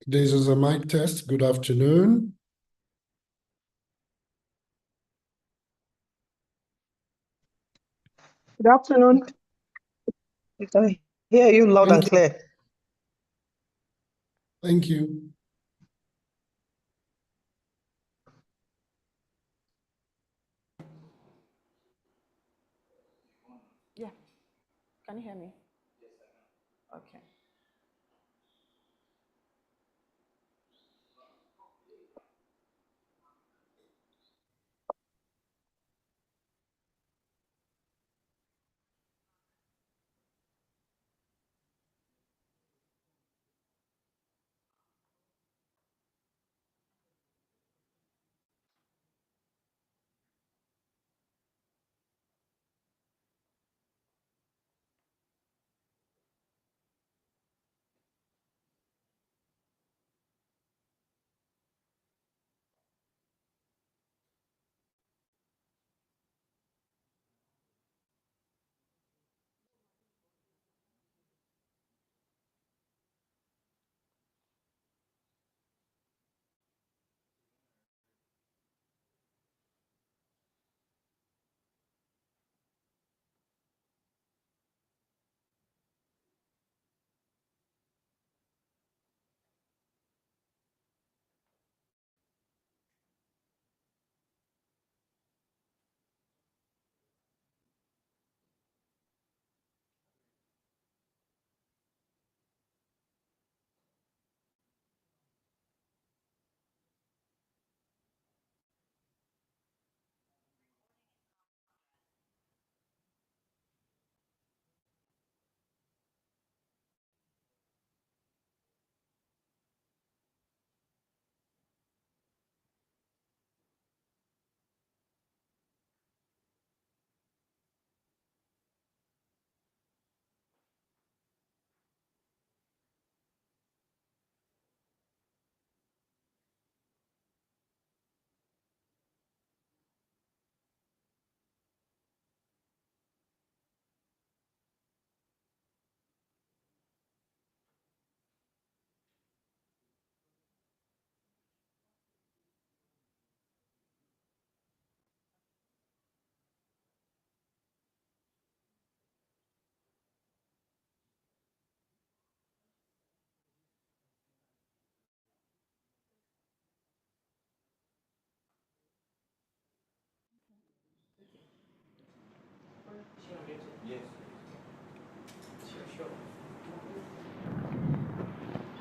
This is a mic test. Good afternoon. Good afternoon. We can hear you loud and clear. Thank you. Yeah. Can you hear me? Okay.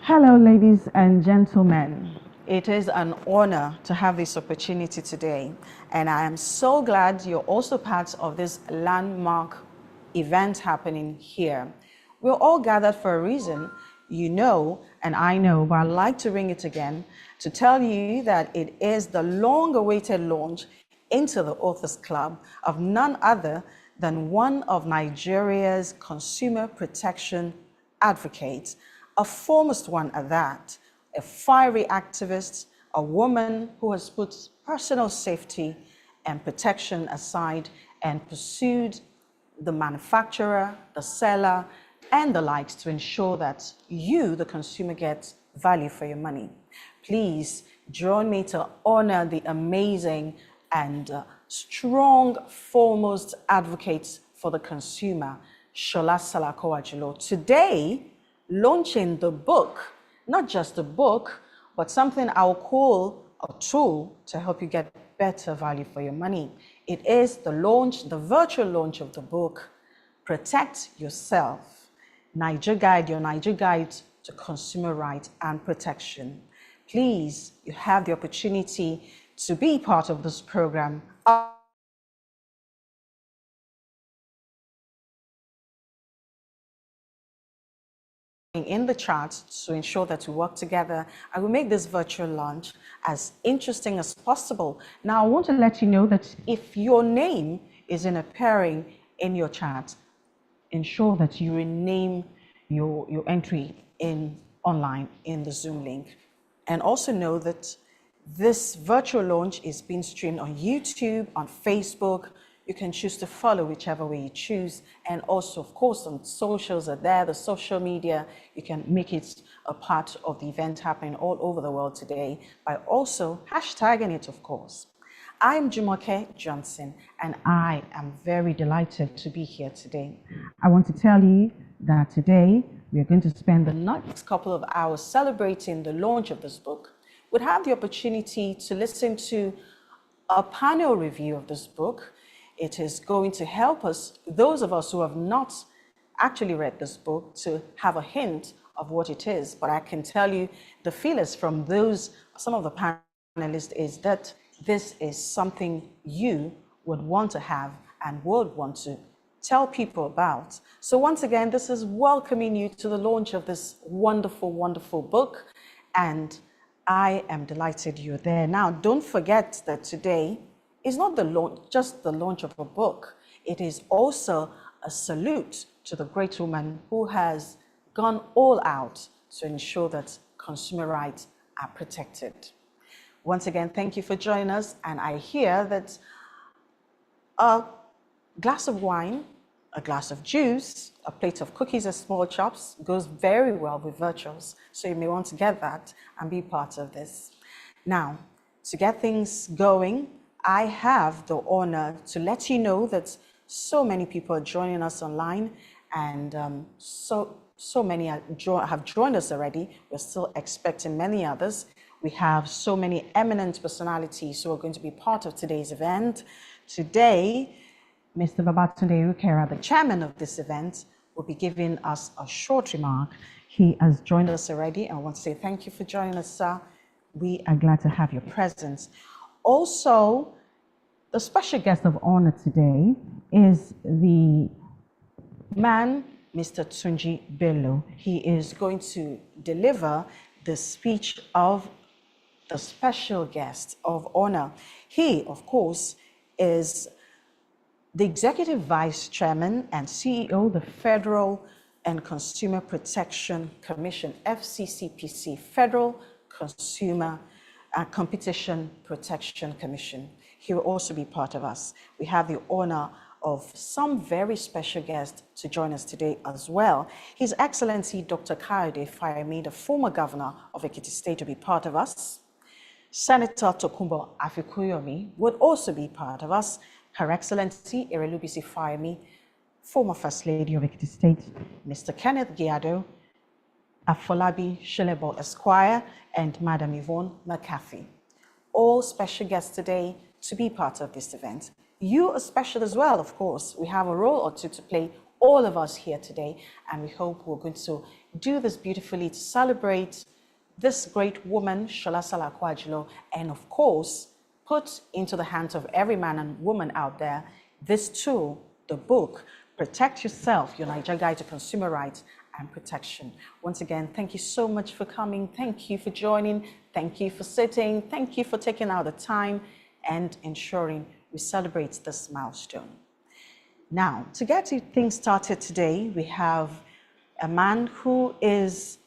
Hello, ladies and gentlemen. It is an honor to have this opportunity today, and I am so glad you're also part of this landmark event happening here. We're all gathered for a reason, you know, and I know, but I'd like to ring it again to tell you that it is the long-awaited launch into the Authors Club of none other than one of Nigeria's consumer protection advocates, a foremost one at that, a fiery activist, a woman who has put personal safety and protection aside and pursued the manufacturer, the seller, and the likes to ensure that you, the consumer, get value for your money. Please join me to honor the amazing and strong foremost advocates for the consumer, Shola Salako-Ajulo. Today, launching the book, not just a book, but something I'll call a tool to help you get better value for your money. It is the launch, the virtual launch of the book, Protect Yourself, Naija Guide, your Naija Guide to Consumer Rights and Protection. Please, you have the opportunity to be part of this program. In the chat to ensure that we work together. I will make this virtual launch as interesting as possible. Now, I want to let you know that if your name isn't appearing in your chat, ensure that you rename your entry in online in the Zoom link. And also know that this virtual launch is being streamed on YouTube, on Facebook. You can choose to follow whichever way you choose. And also, of course, on socials are there, the social media. You can make it a part of the event happening all over the world today by also hashtagging it, of course. I'm Jumoke Johnson, and I am very delighted to be here today. I want to tell you that today we are going to spend the next couple of hours celebrating the launch of this book. We'll have the opportunity to listen to a panel review of this book. It is going to help us, those of us who have not actually read this book, to have a hint of what it is. But I can tell you the feelers from some of the panelists is that this is something you would want to have and would want to tell people about. So once again, this is welcoming you to the launch of this wonderful, wonderful book. And I am delighted you're there. Now, don't forget that today is not just the launch of a book. It is also a salute to the great woman who has gone all out to ensure that consumer rights are protected. Once again, thank you for joining us. And I hear that a glass of wine, a glass of juice, a plate of cookies and small chops goes very well with virtuals. So you may want to get that and be part of this. Now, to get things going, I have the honor to let you know that so many people are joining us online, and so many have joined us already. We're still expecting many others. We have so many eminent personalities who are going to be part of today's event. Today, Mr. Babatunde Rukera, the chairman of this event, will be giving us a short remark. He has joined us already, and I want to say thank you for joining us, sir. We are glad to have your presence. Also, the special guest of honor today is the man, Mr. Tunji Bello. He is going to deliver the speech of the special guest of honor. He, of course, is the Executive Vice Chairman and CEO of the Federal and Consumer Protection Commission, FCCPC, Federal Consumer Competition Protection Commission. He will also be part of us. We have the honor of some very special guests to join us today as well. His Excellency Dr. Kayode Fayemi, the former governor of Ekiti State, will be part of us. Senator Tokunbo Afikuyomi would also be part of us. Her Excellency Erelubisi Fayemi, former First Lady of Ekiti State, Mr. Kenneth Giado, Afolabi Shelebo Esquire, and Madam Yvonne McCaffey. All special guests today to be part of this event. You are special as well, of course. We have a role or two to play, all of us here today, and we hope we're going to do this beautifully to celebrate this great woman, Shola Salakwa, and of course, put into the hands of every man and woman out there this tool, the book, Protect Yourself, Your Naija Guide to Consumer Rights and Protection. Once again, thank you so much for coming. Thank you for joining. Thank you for sitting. Thank you for taking out the time and ensuring we celebrate this milestone. Now, to get things started today, we have a man who is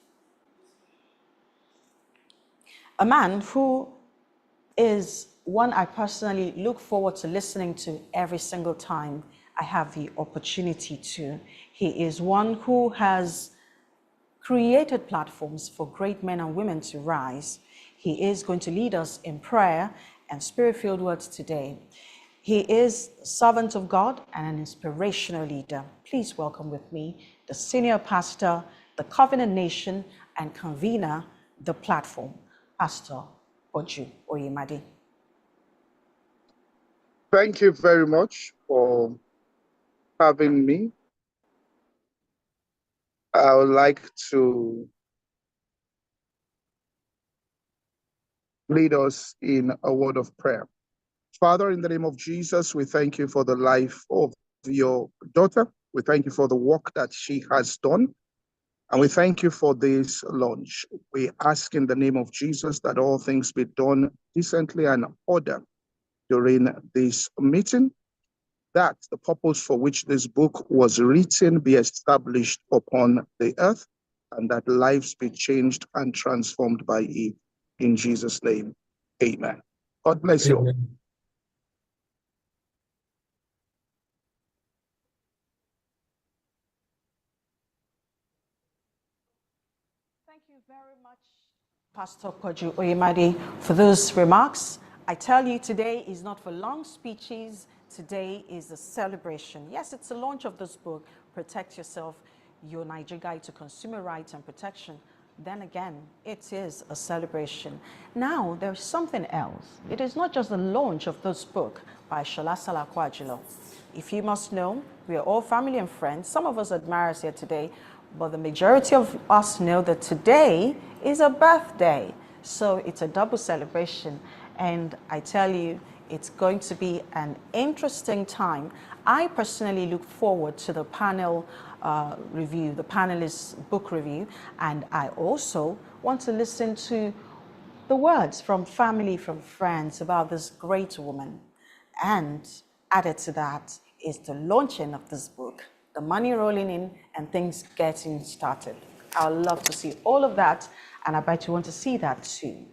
one I personally look forward to listening to every single time I have the opportunity to. He is one who has created platforms for great men and women to rise. He is going to lead us in prayer and spirit-filled words today. He is a servant of God and an inspirational leader. Please welcome with me the senior pastor, the Covenant Nation, and convener, the platform, Pastor Oju Oyemade. Thank you very much for having me. I would like to lead us in a word of prayer. Father, in the name of Jesus, we thank you for the life of your daughter. We thank you for the work that she has done. And we thank you for this launch. We ask in the name of Jesus that all things be done decently and order during this meeting, that the purpose for which this book was written be established upon the earth, and that lives be changed and transformed by it. In Jesus' name, amen. God bless you all. Pastor Koju Oyemade, for those remarks. I tell you, today is not for long speeches. Today is a celebration. Yes, it's the launch of this book, Protect Yourself, Your Naija Guide to Consumer Rights and Protection. Then again, it is a celebration. Now, there's something else. It is not just the launch of this book by Shola Salako-Ajulo. If you must know, we are all family and friends. Some of us admire us here today, but the majority of us know that today is a birthday. So it's a double celebration. And I tell you, it's going to be an interesting time. I personally look forward to the panel review, the panelists' book review, and I also want to listen to the words from family, from friends about this great woman. And added to that is the launching of this book, the money rolling in and things getting started. I would love to see all of that, and I bet you want to see that too.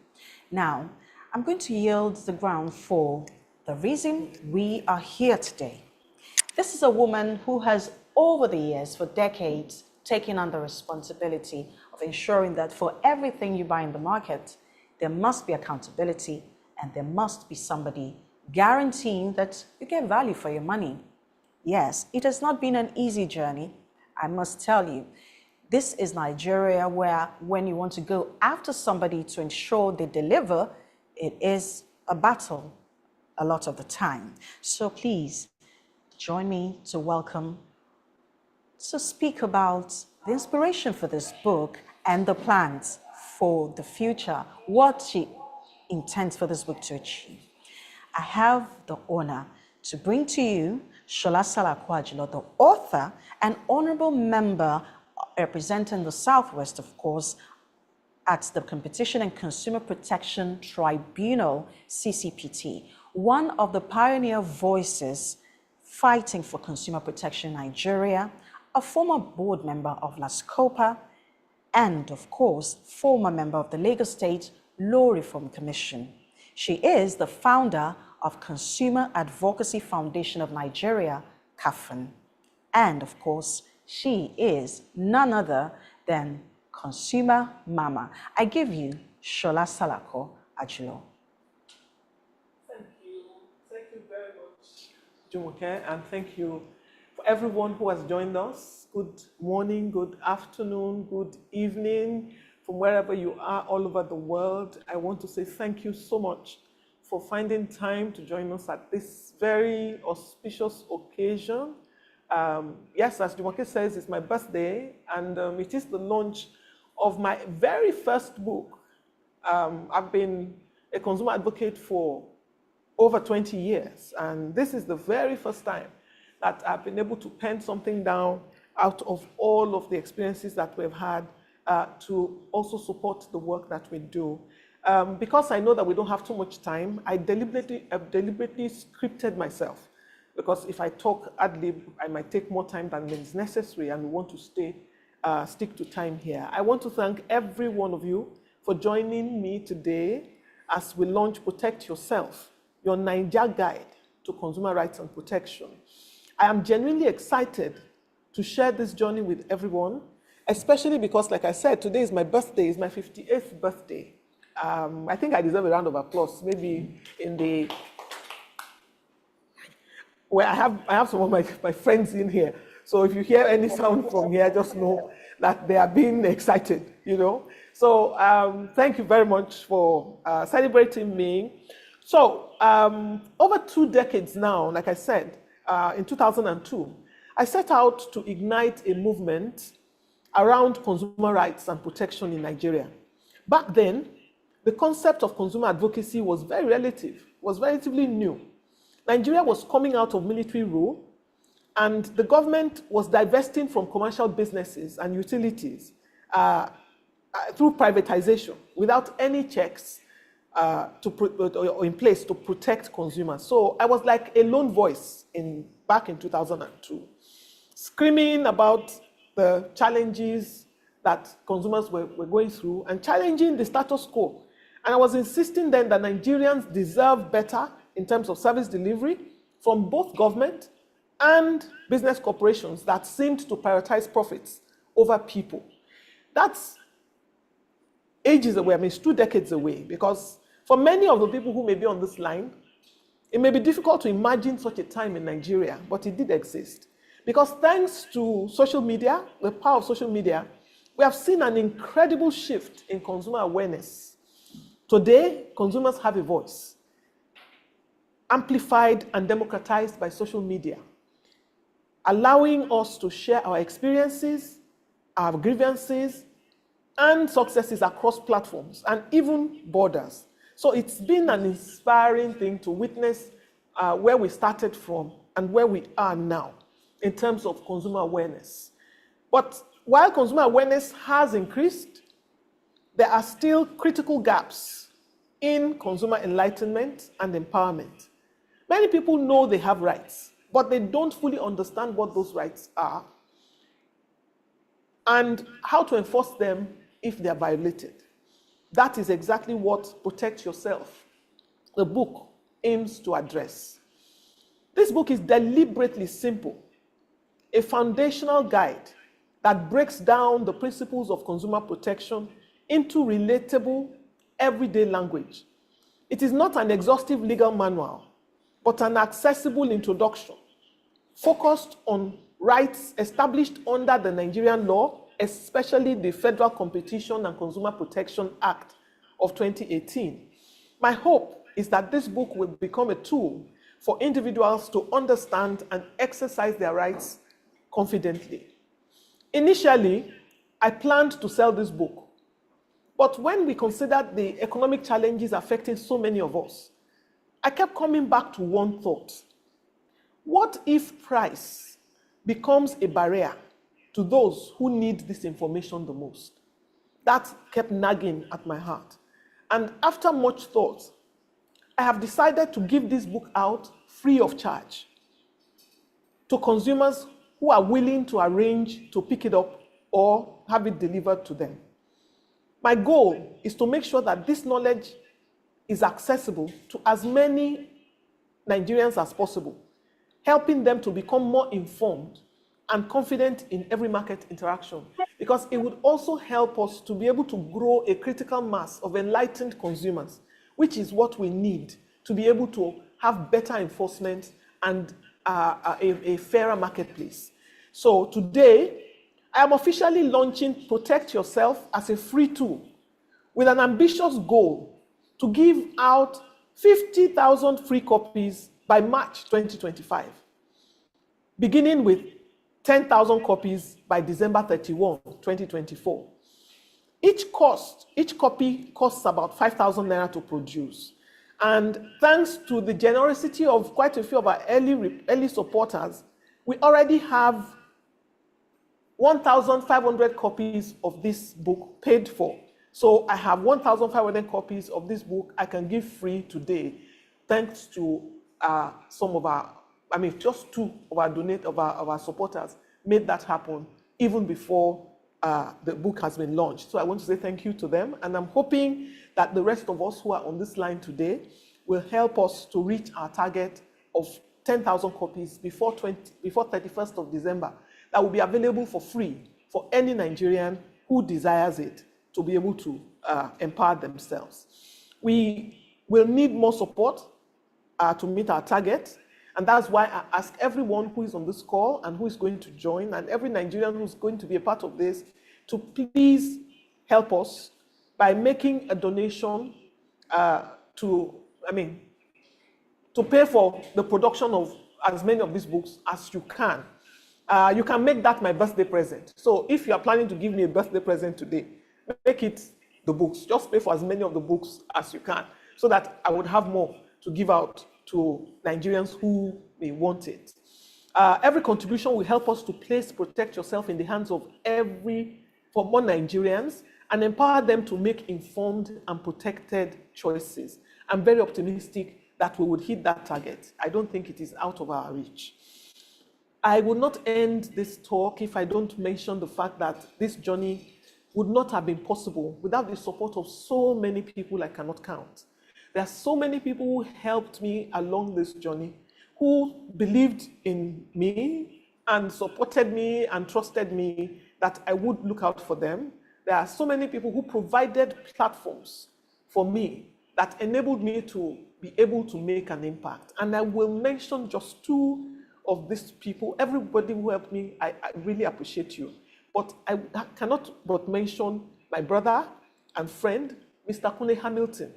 Now, I'm going to yield the ground for the reason we are here today. This is a woman who has, over the years, for decades, taken on the responsibility of ensuring that for everything you buy in the market, there must be accountability and there must be somebody guaranteeing that you get value for your money. Yes, it has not been an easy journey, I must tell you. This is Nigeria, where when you want to go after somebody to ensure they deliver, it is a battle a lot of the time. So please join me to welcome, to speak about the inspiration for this book and the plans for the future, what she intends for this book to achieve. I have the honor to bring to you Shola Salako-Ajulo, the author and honorable member representing the Southwest, of course, at the Competition and Consumer Protection Tribunal, CCPT, one of the pioneer voices fighting for consumer protection in Nigeria, a former board member of LASCOPA, and of course, former member of the Lagos State Law Reform Commission. She is the founder of Consumer Advocacy Foundation of Nigeria, CAFN. And of course, she is none other than Consumer Mama. I give you Shola Salako-Ajulo. Thank you very much, Jumoke, and thank you for everyone who has joined us. Good morning, good afternoon, good evening, from wherever you are all over the world. I want to say thank you so much for finding time to join us at this very auspicious occasion. Yes, as Jumoke says, it's my birthday, and it is the launch of my very first book. I've been a consumer advocate for over 20 years, and this is the very first time that I've been able to pen something down out of all of the experiences that we've had to also support the work that we do. Because I know that we don't have too much time, I deliberately scripted myself, because if I talk ad lib, I might take more time than is necessary, and we want to stick to time here. I want to thank every one of you for joining me today as we launch Protect Yourself, Your Naija Guide to Consumer Rights and Protection. I am genuinely excited to share this journey with everyone, especially because, like I said, today is my birthday, it's my 58th birthday. I think I deserve a round of applause, maybe in the, where I have some of my friends in here. So if you hear any sound from here, just know that they are being excited, you know. So thank you very much for celebrating me. So over 2 decades now, like I said, in 2002, I set out to ignite a movement around consumer rights and protection in Nigeria. Back then, the concept of consumer advocacy was relatively new. Nigeria was coming out of military rule, and the government was divesting from commercial businesses and utilities through privatization without any checks in place to protect consumers. So I was like a lone voice back in 2002, screaming about the challenges that consumers were going through and challenging the status quo. And I was insisting then that Nigerians deserve better in terms of service delivery from both government and business corporations that seemed to prioritize profits over people. That's ages away. I mean, it's 2 decades away, because for many of the people who may be on this line, it may be difficult to imagine such a time in Nigeria, but it did exist. Because thanks to social media, the power of social media, we have seen an incredible shift in consumer awareness. Today, consumers have a voice, amplified and democratized by social media, allowing us to share our experiences, our grievances, and successes across platforms and even borders. So it's been an inspiring thing to witness where we started from and where we are now in terms of consumer awareness. But while consumer awareness has increased, there are still critical gaps in consumer enlightenment and empowerment. Many people know they have rights, but they don't fully understand what those rights are and how to enforce them if they are violated. That is exactly what Protect Yourself, the book, aims to address. This book is deliberately simple, a foundational guide that breaks down the principles of consumer protection into relatable, everyday language. It is not an exhaustive legal manual, but an accessible introduction focused on rights established under the Nigerian law, especially the Federal Competition and Consumer Protection Act of 2018. My hope is that this book will become a tool for individuals to understand and exercise their rights confidently. Initially, I planned to sell this book, but when we considered the economic challenges affecting so many of us, I kept coming back to one thought. What if price becomes a barrier to those who need this information the most? That kept nagging at my heart. And after much thought, I have decided to give this book out free of charge to consumers who are willing to arrange to pick it up or have it delivered to them. My goal is to make sure that this knowledge is accessible to as many Nigerians as possible, helping them to become more informed and confident in every market interaction, because it would also help us to be able to grow a critical mass of enlightened consumers, which is what we need to be able to have better enforcement and a fairer marketplace. So today, I am officially launching Protect Yourself as a free tool with an ambitious goal to give out 50,000 free copies by March 2025, beginning with 10,000 copies by December 31, 2024. Each copy costs about 5,000 naira to produce. And thanks to the generosity of quite a few of our early supporters, we already have 1,500 copies of this book paid for. So I have 1,500 copies of this book I can give free today, thanks to some of our, just 2 of our supporters made that happen even before the book has been launched. So I want to say thank you to them, and I'm hoping that the rest of us who are on this line today will help us to reach our target of 10,000 copies before 31st of December. That will be available for free for any Nigerian who desires it to be able to empower themselves. We will need more support to meet our target, and that's why I ask everyone who is on this call and who is going to join, and every Nigerian who's going to be a part of this, to please help us by making a donation to pay for the production of as many of these books as you can. You can make that my birthday present. So if you are planning to give me a birthday present today, make it the books. Just pay for as many of the books as you can, so that I would have more to give out to Nigerians who may want it. Every contribution will help us to place Protect Yourself in the hands of for more Nigerians and empower them to make informed and protected choices. I'm very optimistic that we would hit that target. I don't think it is out of our reach. I will not end this talk if I don't mention the fact that this journey would not have been possible without the support of so many people I cannot count. There are so many people who helped me along this journey, who believed in me and supported me and trusted me that I would look out for them. there are so many people who provided platforms for me that enabled me to be able to make an impact. And I will mention just two of these people. Everybody who helped me, I really appreciate you. But I cannot but mention my brother and friend, Mr. Kune Hamilton,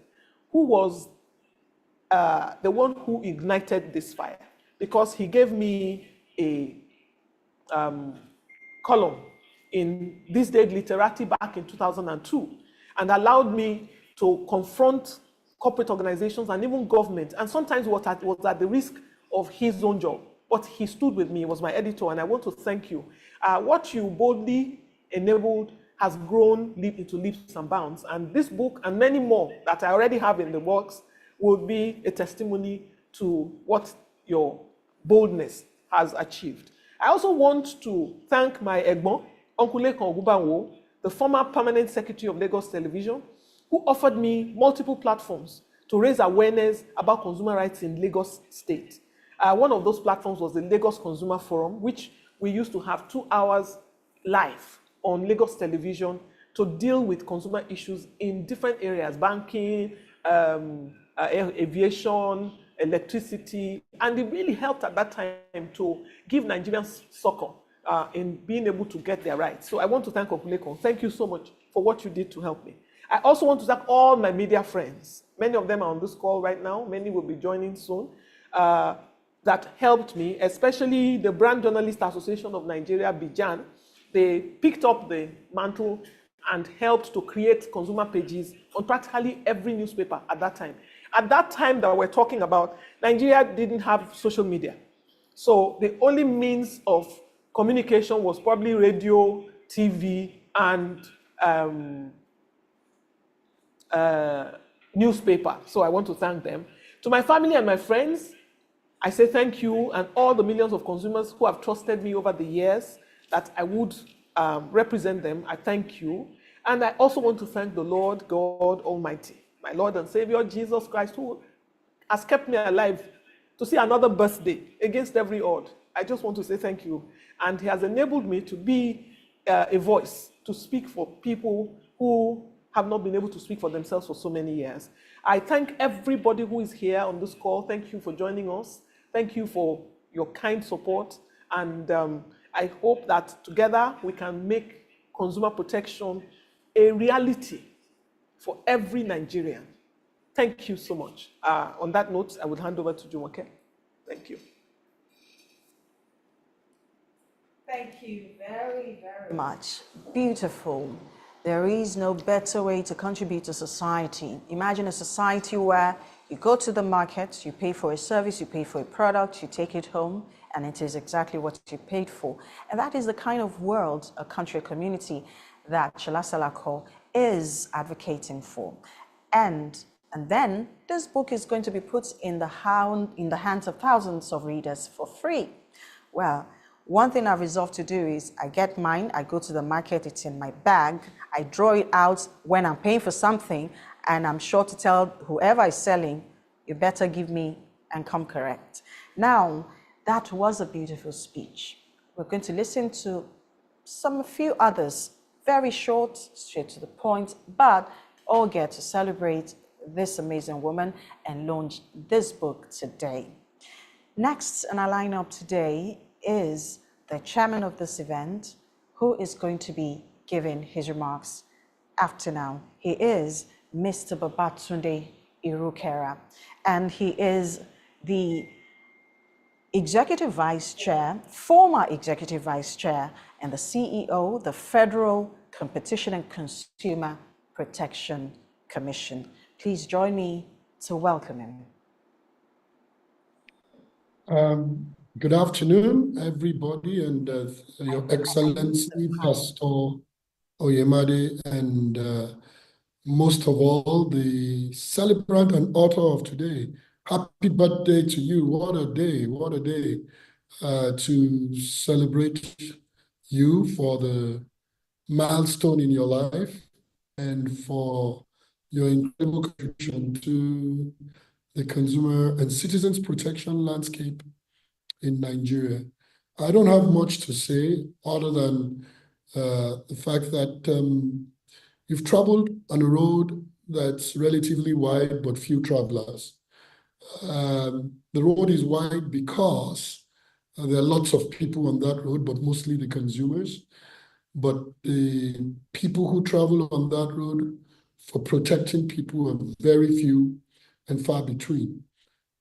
who was the one who ignited this fire, because he gave me a column in This Day Literati back in 2002 and allowed me to confront corporate organizations and even government, and sometimes was at the risk of his own job. But he stood with me, he was my editor, and I want to thank you. What you boldly enabled has grown into leaps and bounds, and this book and many more that I already have in the works will be a testimony to what your boldness has achieved. I also want to thank my Egbon, Uncle Lekan Ogubanwo, the former permanent secretary of Lagos Television, who offered me multiple platforms to raise awareness about consumer rights in Lagos State. One of those platforms was the Lagos Consumer Forum, which we used to have 2 hours live on Lagos Television to deal with consumer issues in different areas, banking, aviation, electricity, and it really helped at that time to give Nigerians succor in being able to get their rights. So I want to thank Okulekon. Thank you so much for what you did to help me. I also want to thank all my media friends. Many of them are on this call right now. Many will be joining soon. That helped me, especially the Brand Journalist Association of Nigeria, Bijan. They picked up the mantle and helped to create consumer pages on practically every newspaper at that time. At that time that we're talking about, Nigeria didn't have social media. So the only means of communication was probably radio, TV, and newspaper. So I want to thank them. To my family and my friends, I say thank you, and all the millions of consumers who have trusted me over the years that I would represent them, I thank you. And I also want to thank the Lord God Almighty, my Lord and Savior, Jesus Christ, who has kept me alive to see another birthday against every odd. I just want to say thank you. And he has enabled me to be a voice to speak for people who have not been able to speak for themselves for so many years. I thank everybody who is here on this call. Thank you for joining us. Thank you for your kind support. And I hope that together we can make consumer protection a reality for every Nigerian. Thank you so much. On that note, I would hand over to Jumoke. Thank you. Thank you very, very much. Beautiful. There is no better way to contribute to society. Imagine a society where you go to the market, you pay for a service, you pay for a product, you take it home, and it is exactly what you paid for. And that is the kind of world, a country, a community that Shola Salako is advocating for. And then this book is going to be put in the hands of thousands of readers for free. Well, one thing I've resolved to do is I get mine, I go to the market, it's in my bag, I draw it out when I'm paying for something, and I'm sure to tell whoever is selling, you better give me and come correct. Now, that was a beautiful speech. We're going to listen to a few others, very short, straight to the point, but all get to celebrate this amazing woman and launch this book today. Next in our lineup today is the chairman of this event, who is going to be giving his remarks after now. He is Mr. Babatunde Irukera, and he is the Executive Vice Chair, former Executive Vice Chair, and the CEO, the Federal Competition and Consumer Protection Commission. Please join me to welcome him. Good afternoon, everybody, and Your Excellency, Pastor Oyemade, and most of all, the celebrant and author of today. Happy birthday to you. What a day to celebrate you for the milestone in your life and for your incredible contribution to the consumer and citizens protection landscape in Nigeria. I don't have much to say other than the fact that You've traveled on a road that's relatively wide, but few travelers. The road is wide because there are lots of people on that road, but mostly the consumers. But the people who travel on that road for protecting people are very few and far between.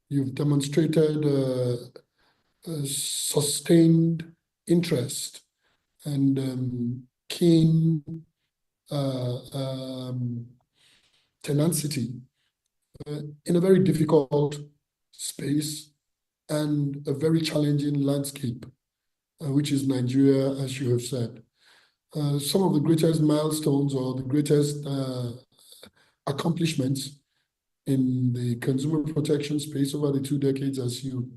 You've demonstrated a sustained interest and keen tenacity in a very difficult space and a very challenging landscape, which is Nigeria, as you have said. Some of the greatest milestones or the greatest accomplishments in the consumer protection space over the 2 decades, as you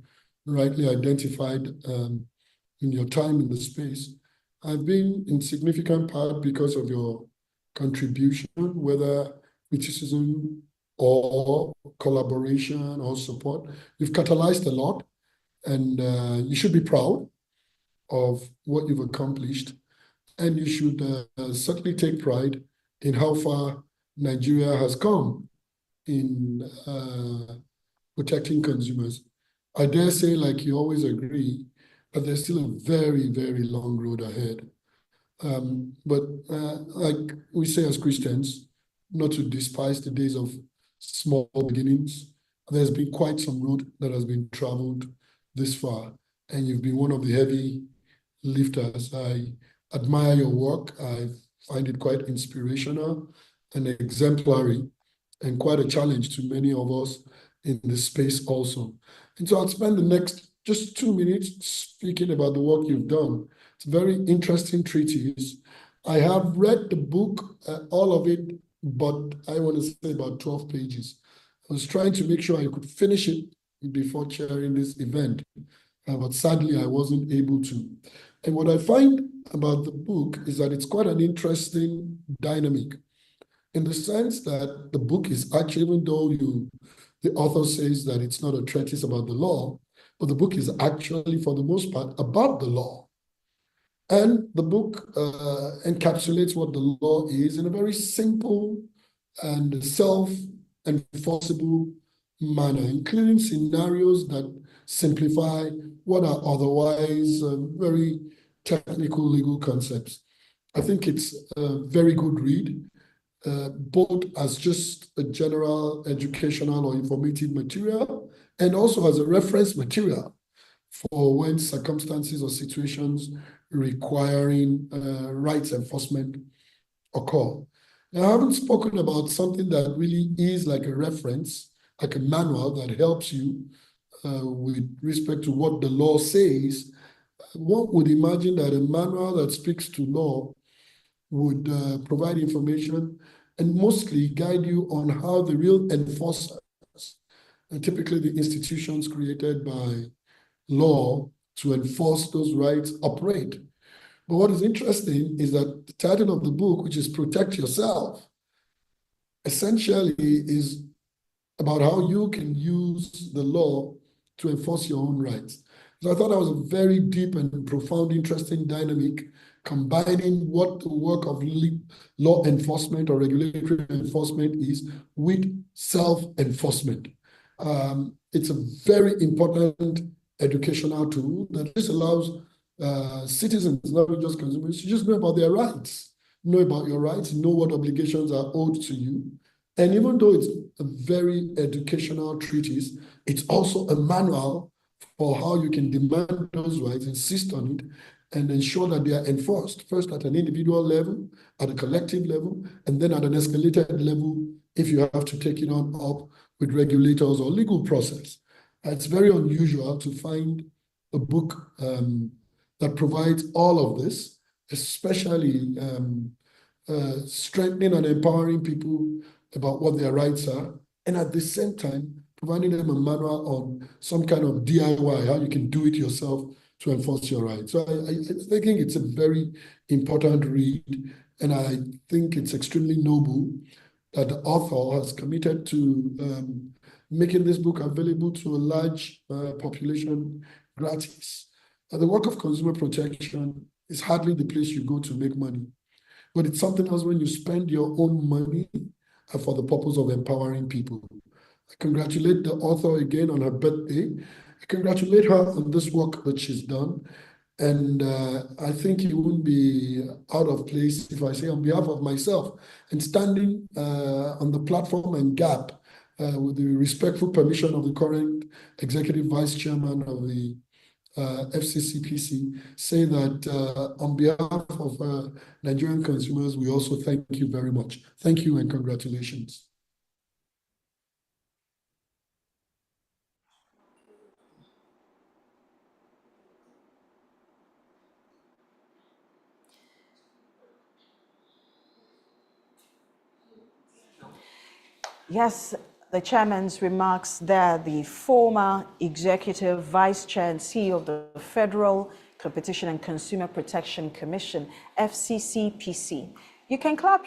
rightly identified in your time in the space, have been in significant part because of your contribution, whether criticism or collaboration or support. You've catalyzed a lot, and you should be proud of what you've accomplished. And you should certainly take pride in how far Nigeria has come in protecting consumers. I dare say, like you always agree, that there's still a very, very long road ahead. But like we say as Christians, not to despise the days of small beginnings. There's been quite some road that has been traveled this far, and you've been one of the heavy lifters. I admire your work. I find it quite inspirational and exemplary, and quite a challenge to many of us in this space also. And so I'll spend the next just 2 minutes speaking about the work you've done. It's a very interesting treatise. I have read the book, all of it, but I want to say about 12 pages. I was trying to make sure I could finish it before chairing this event, but sadly I wasn't able to. And what I find about the book is that it's quite an interesting dynamic, in the sense that the book is actually, even though the author says that it's not a treatise about the law, but the book is actually, for the most part, about the law. And the book encapsulates what the law is in a very simple and self-enforceable manner, including scenarios that simplify what are otherwise very technical legal concepts. I think it's a very good read, both as just a general educational or informative material, and also as a reference material for when circumstances or situations requiring rights enforcement occur. Now, I haven't spoken about something that really is like a reference, like a manual that helps you with respect to what the law says. One would imagine that a manual that speaks to law would provide information and mostly guide you on how the real enforcers, and typically the institutions created by law to enforce those rights, operate. But what is interesting is that the title of the book, which is Protect Yourself, essentially is about how you can use the law to enforce your own rights. So I thought that was a very deep and profound, interesting dynamic, combining what the work of law enforcement or regulatory enforcement is with self-enforcement. It's a very important educational tool that just allows citizens, not just consumers, to just know about their rights, know about your rights, know what obligations are owed to you. And even though it's a very educational treatise, it's also a manual for how you can demand those rights, insist on it, and ensure that they are enforced, first at an individual level, at a collective level, and then at an escalated level if you have to take it on up with regulators or legal process. It's very unusual to find a book that provides all of this, especially strengthening and empowering people about what their rights are, and at the same time, providing them a manual on some kind of DIY, how you can do it yourself to enforce your rights. So I think it's a very important read, and I think it's extremely noble that the author has committed to making this book available to a large population gratis. The work of consumer protection is hardly the place you go to make money. but it's something else when you spend your own money for the purpose of empowering people. I congratulate the author again on her birthday. I congratulate her on this work that she's done. And I think it wouldn't be out of place if I say on behalf of myself and standing on the platform and gap with the respectful permission of the current executive vice chairman of the FCCPC, say that on behalf of Nigerian consumers, we also thank you very much. Thank you and congratulations. Yes, the chairman's remarks there, the former executive vice chair and CEO of the Federal Competition and Consumer Protection Commission, FCCPC. You can clap,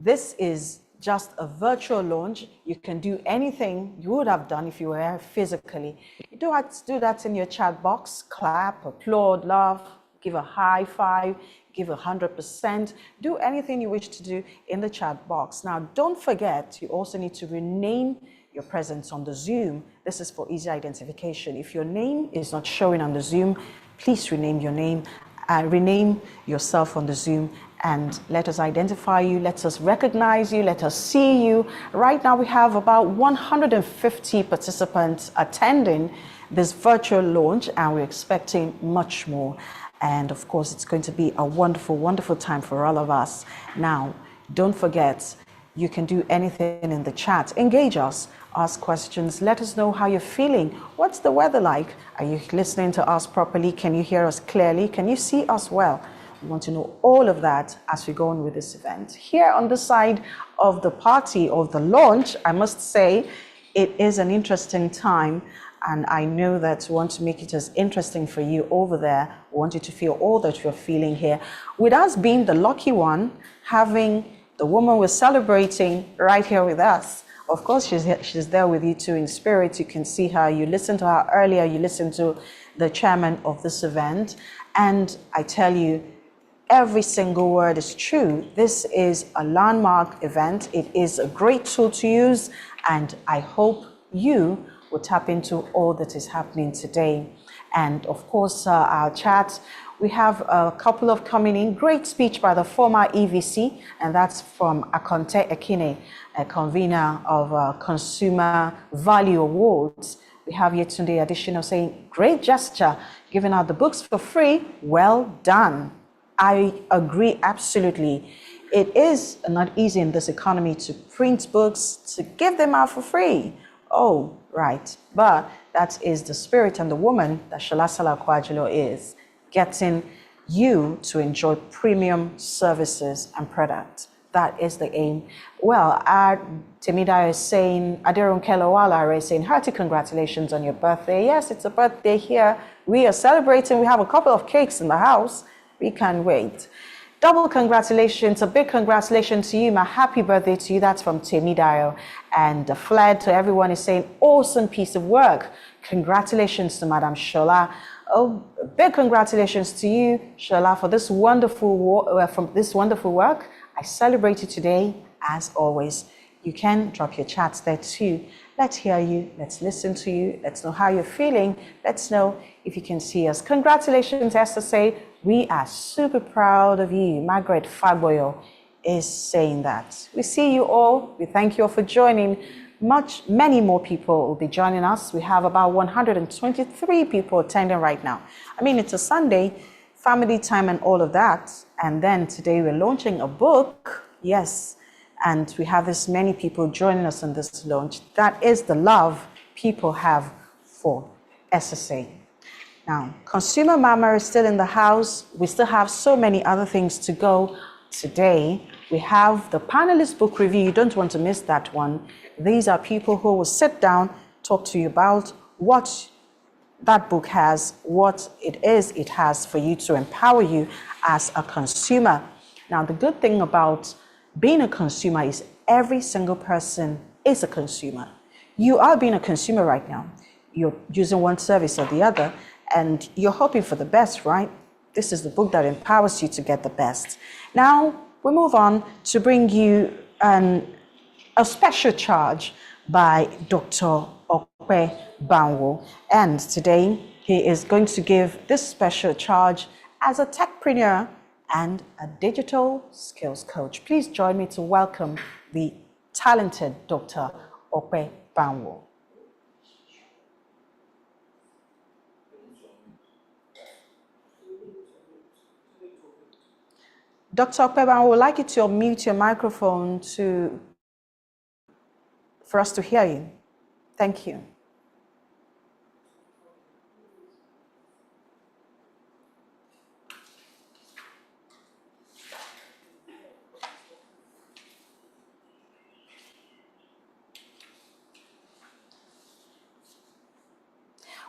this is just a virtual launch. You can do anything you would have done if you were here physically. You don't have to do that in your chat box, clap, applaud, laugh, give a high five, give 100%, do anything you wish to do in the chat box. Now, don't forget, you also need to rename your presence on the Zoom. This is for easy identification. If your name is not showing on the Zoom, please rename your name, rename yourself on the Zoom, and let us identify you, let us recognize you, let us see you. Right now, we have about 150 participants attending this virtual launch, and we're expecting much more. And of course, it's going to be a wonderful, wonderful time for all of us. Now, don't forget, you can do anything in the chat. Engage us, ask questions, let us know how you're feeling. What's the weather like? Are you listening to us properly? Can you hear us clearly? Can you see us well? We want to know all of that as we go on with this event. Here on the side of the party, of the launch, I must say, it is an interesting time. And I know that we want to make it as interesting for you over there. We want you to feel all that you're feeling here. With us being the lucky one, having the woman we're celebrating right here with us. Of course, she's there with you too in spirit. You can see her. You listened to her earlier. You listened to the chairman of this event. And I tell you, every single word is true. This is a landmark event. It is a great tool to use. And I hope you will tap into all that is happening today. And of course, our chat, we have a couple of coming in. Great speech by the former EVC, and that's from Akonte Ekine, a convener of Consumer Value Awards. We have Yetunde Additional saying, great gesture, giving out the books for free, well done. I agree absolutely. It is not easy in this economy to print books, to give them out for free. Oh, right. But that is the spirit and the woman that Shola Salako-Ajulo is, getting you to enjoy premium services and products. That is the aim. Well, Temida is saying, Adirun Kelowala is saying, hearty congratulations on your birthday. Yes, it's a birthday here. We are celebrating. We have a couple of cakes in the house. We can't wait. Double congratulations, a big congratulations to you. My happy birthday to you. That's from Temidayo. And the flag to everyone is saying, awesome piece of work. Congratulations to Madam Shola. Oh, big congratulations to you, Shola, for this wonderful work. I celebrate you today, as always. You can drop your chats there too. Let's hear you. Let's listen to you. Let's know how you're feeling. Let's know if you can see us. Congratulations, Esther say. We are super proud of you. Margaret Faboyo is saying that. We see you all. We thank you all for joining. Many more people will be joining us. We have about 123 people attending right now. I mean, it's a Sunday, family time and all of that. And then today we're launching a book. Yes. And we have this many people joining us on this launch. That is the love people have for SSA. Now, Consumer Mama is still in the house. We still have so many other things to go today. We have the panelist book review. You don't want to miss that one. These are people who will sit down, talk to you about what that book has, what it has for you to empower you as a consumer. Now, the good thing about being a consumer is every single person is a consumer. You are being a consumer right now. You're using one service or the other, and you're hoping for the best, right? This is the book that empowers you to get the best. Now, we move on to bring you a special charge by Dr. Okpe Banwo. And today he is going to give this special charge as a techpreneur and a digital skills coach. Please join me to welcome the talented Dr. Okpe Banwo. Dr. Okpe Banwo, I would like you to unmute your microphone for us to hear you. Thank you.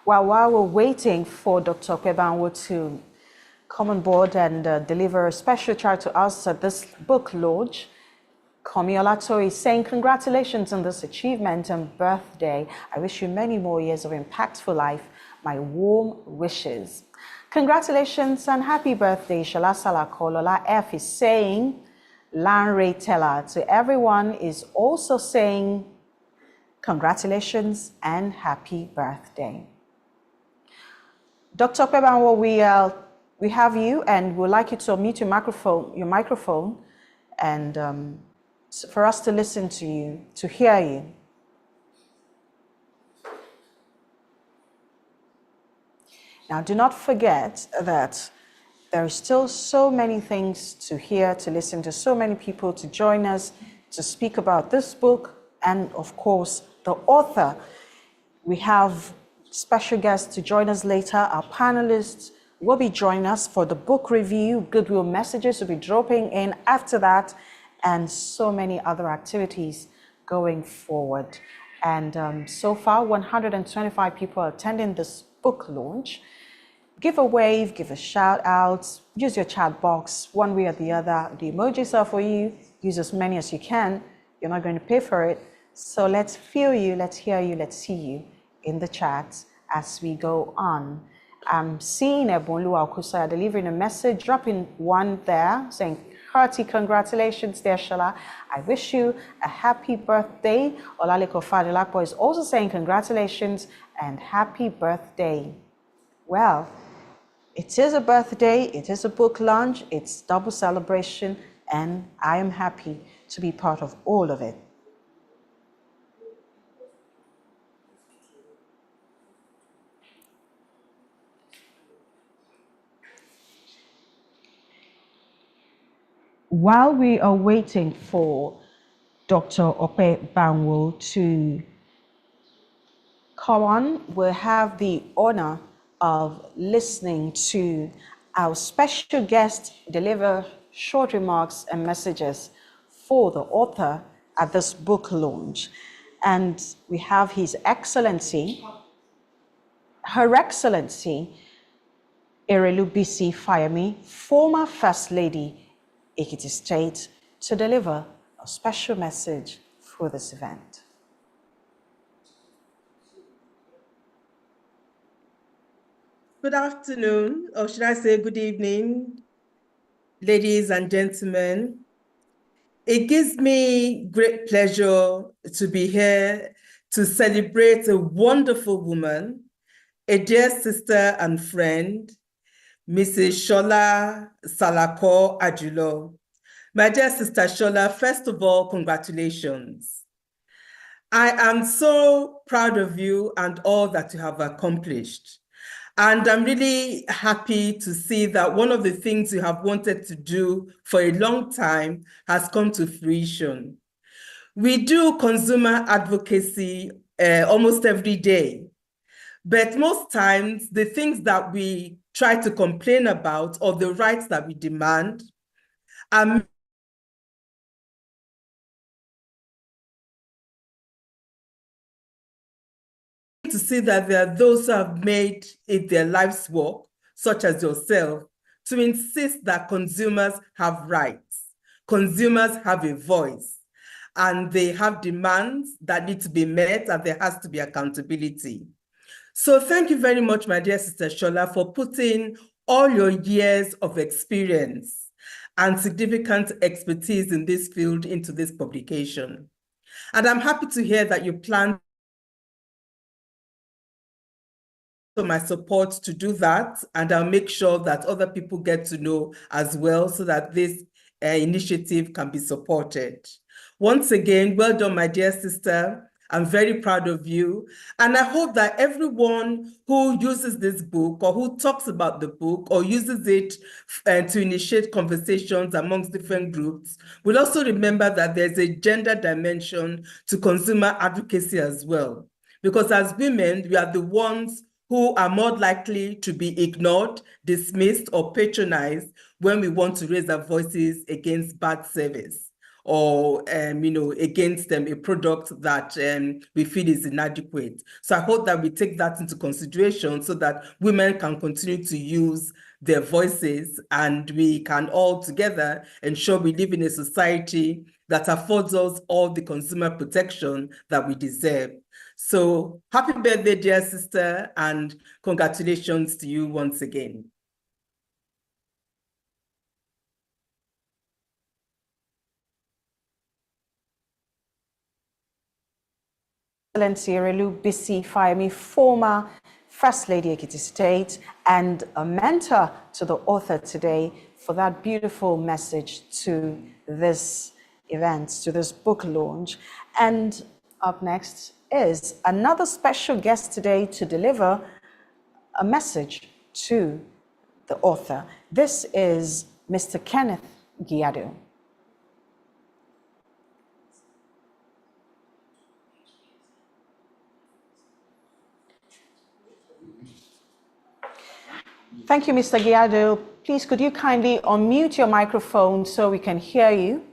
While we're waiting for Dr. Okpe Banwo to come on board and deliver a special charge to us at this book launch, Komi Olato is saying, congratulations on this achievement and birthday. I wish you many more years of impactful life. My warm wishes. Congratulations and happy birthday, Shala Salako. Lola F is saying, Lanre Teller to everyone is also saying, congratulations and happy birthday. Dr. Okpe Banwo, we have you and we'd like you to unmute your microphone and for us to listen to you, to hear you. Now, do not forget that there are still so many things to hear, to listen to, so many people to join us, to speak about this book, and of course, the author. We have special guests to join us later. Our panelists will be joining us for the book review. Goodwill messages will be dropping in after that, and so many other activities going forward. And so far, 125 people are attending this book launch. Give a wave, give a shout out, use your chat box one way or the other. The emojis are for you. Use as many as you can. You're not going to pay for it. So let's feel you, let's hear you, let's see you in the chat as we go on. I'm seeing Ebonlu Akusa delivering a message, dropping one there, saying, hearty congratulations there, Shala. I wish you a happy birthday. Olaliko Fadilapo is also saying congratulations and happy birthday. Well, it is a birthday, it is a book launch, it's double celebration, and I am happy to be part of all of it. While we are waiting for Dr. Okpe Banwo to come on, we'll have the honor of listening to our special guest deliver short remarks and messages for the author at this book launch. And we have His Excellency, Her Excellency, Erelu Bisi Fayemi, former First Lady, Ekiti State, to deliver a special message for this event. Good afternoon, or should I say good evening, ladies and gentlemen. It gives me great pleasure to be here to celebrate a wonderful woman, a dear sister and friend, Mrs. Shola Salako Ajulo. My dear sister Shola, first of all, congratulations. I am so proud of you and all that you have accomplished. And I'm really happy to see that one of the things you have wanted to do for a long time has come to fruition. We do consumer advocacy almost every day, but most times the things that we try to complain about or the rights that we demand are to see that there are those who have made it their life's work, such as yourself, to insist that consumers have rights, consumers have a voice, and they have demands that need to be met, and there has to be accountability. So thank you very much, my dear sister Shola, for putting all your years of experience and significant expertise in this field into this publication. And I'm happy to hear that you plan for my support to do that, and I'll make sure that other people get to know as well so that this initiative can be supported. Once again, well done, my dear sister. I'm very proud of you. And I hope that everyone who uses this book or who talks about the book or uses it to initiate conversations amongst different groups will also remember that there's a gender dimension to consumer advocacy as well. Because as women, we are the ones who are more likely to be ignored, dismissed, or patronized when we want to raise our voices against bad service or against a product that we feel is inadequate. So I hope that we take that into consideration so that women can continue to use their voices and we can all together ensure we live in a society that affords us all the consumer protection that we deserve. So happy birthday, dear sister, and congratulations to you once again. Excellency Erelu Bisi Fayemi, former First Lady Ekiti State and a mentor to the author today, for that beautiful message to this event, to this book launch. And up next is another special guest today to deliver a message to the author. This is Mr. Kenneth Giado. Thank you, Mr. Giado. Please, could you kindly unmute your microphone so we can hear you?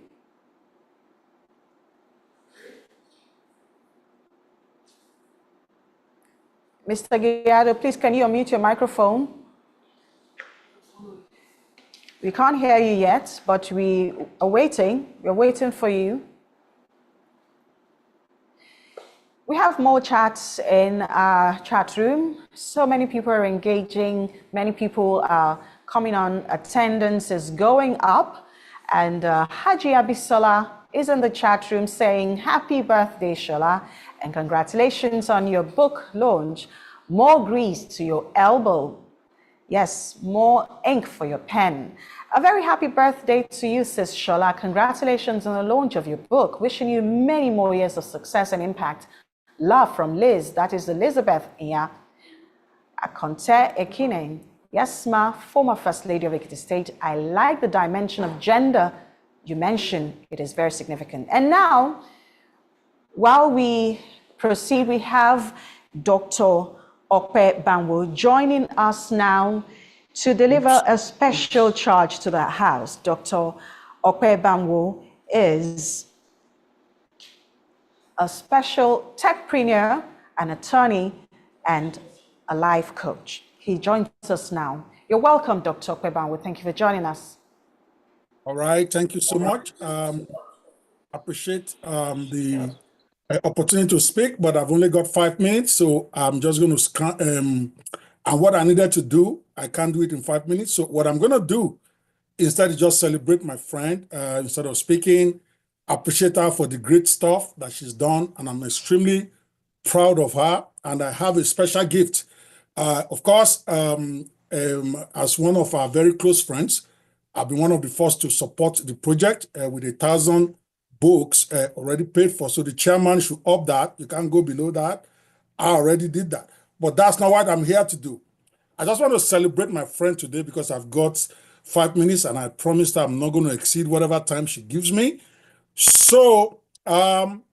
Mr. Giado, please, can you unmute your microphone? We can't hear you yet, but we are waiting. We're waiting for you. We have more chats in our chat room. So many people are engaging. Many people are coming on. Attendance is going up. And Haji Abisola is in the chat room saying, happy birthday, Shola, and congratulations on your book launch. More grease to your elbow. Yes, more ink for your pen. A very happy birthday to you, Sis Shola. Congratulations on the launch of your book. Wishing you many more years of success and impact. Love from Liz, that is Elizabeth Iya Akonte Ekine. Yes, ma, former First Lady of Ekiti State. I like the dimension of gender you mentioned. It is very significant. And now, while we proceed, we have Dr. Okpe Banwo joining us now to deliver a special charge to the House. Dr. Okpe Banwo is a special techpreneur, an attorney, and a life coach. He joins us now. You're welcome, Dr. Okpe Banwo. Thank you for joining us. All right, thank you so much. Appreciate the opportunity to speak, but I've only got 5 minutes, so I'm just going to scan. And what I needed to do, I can't do it in 5 minutes. So what I'm going to do, instead, is just celebrate my friend instead of speaking. Appreciate her for the great stuff that she's done, and I'm extremely proud of her. And I have a special gift. Of course, as one of our very close friends, I've been one of the first to support the project with 1,000 books already paid for. So the chairman should up that. You can't go below that. I already did that. But that's not what I'm here to do. I just want to celebrate my friend today because I've got 5 minutes and I promised her I'm not going to exceed whatever time she gives me. So I'm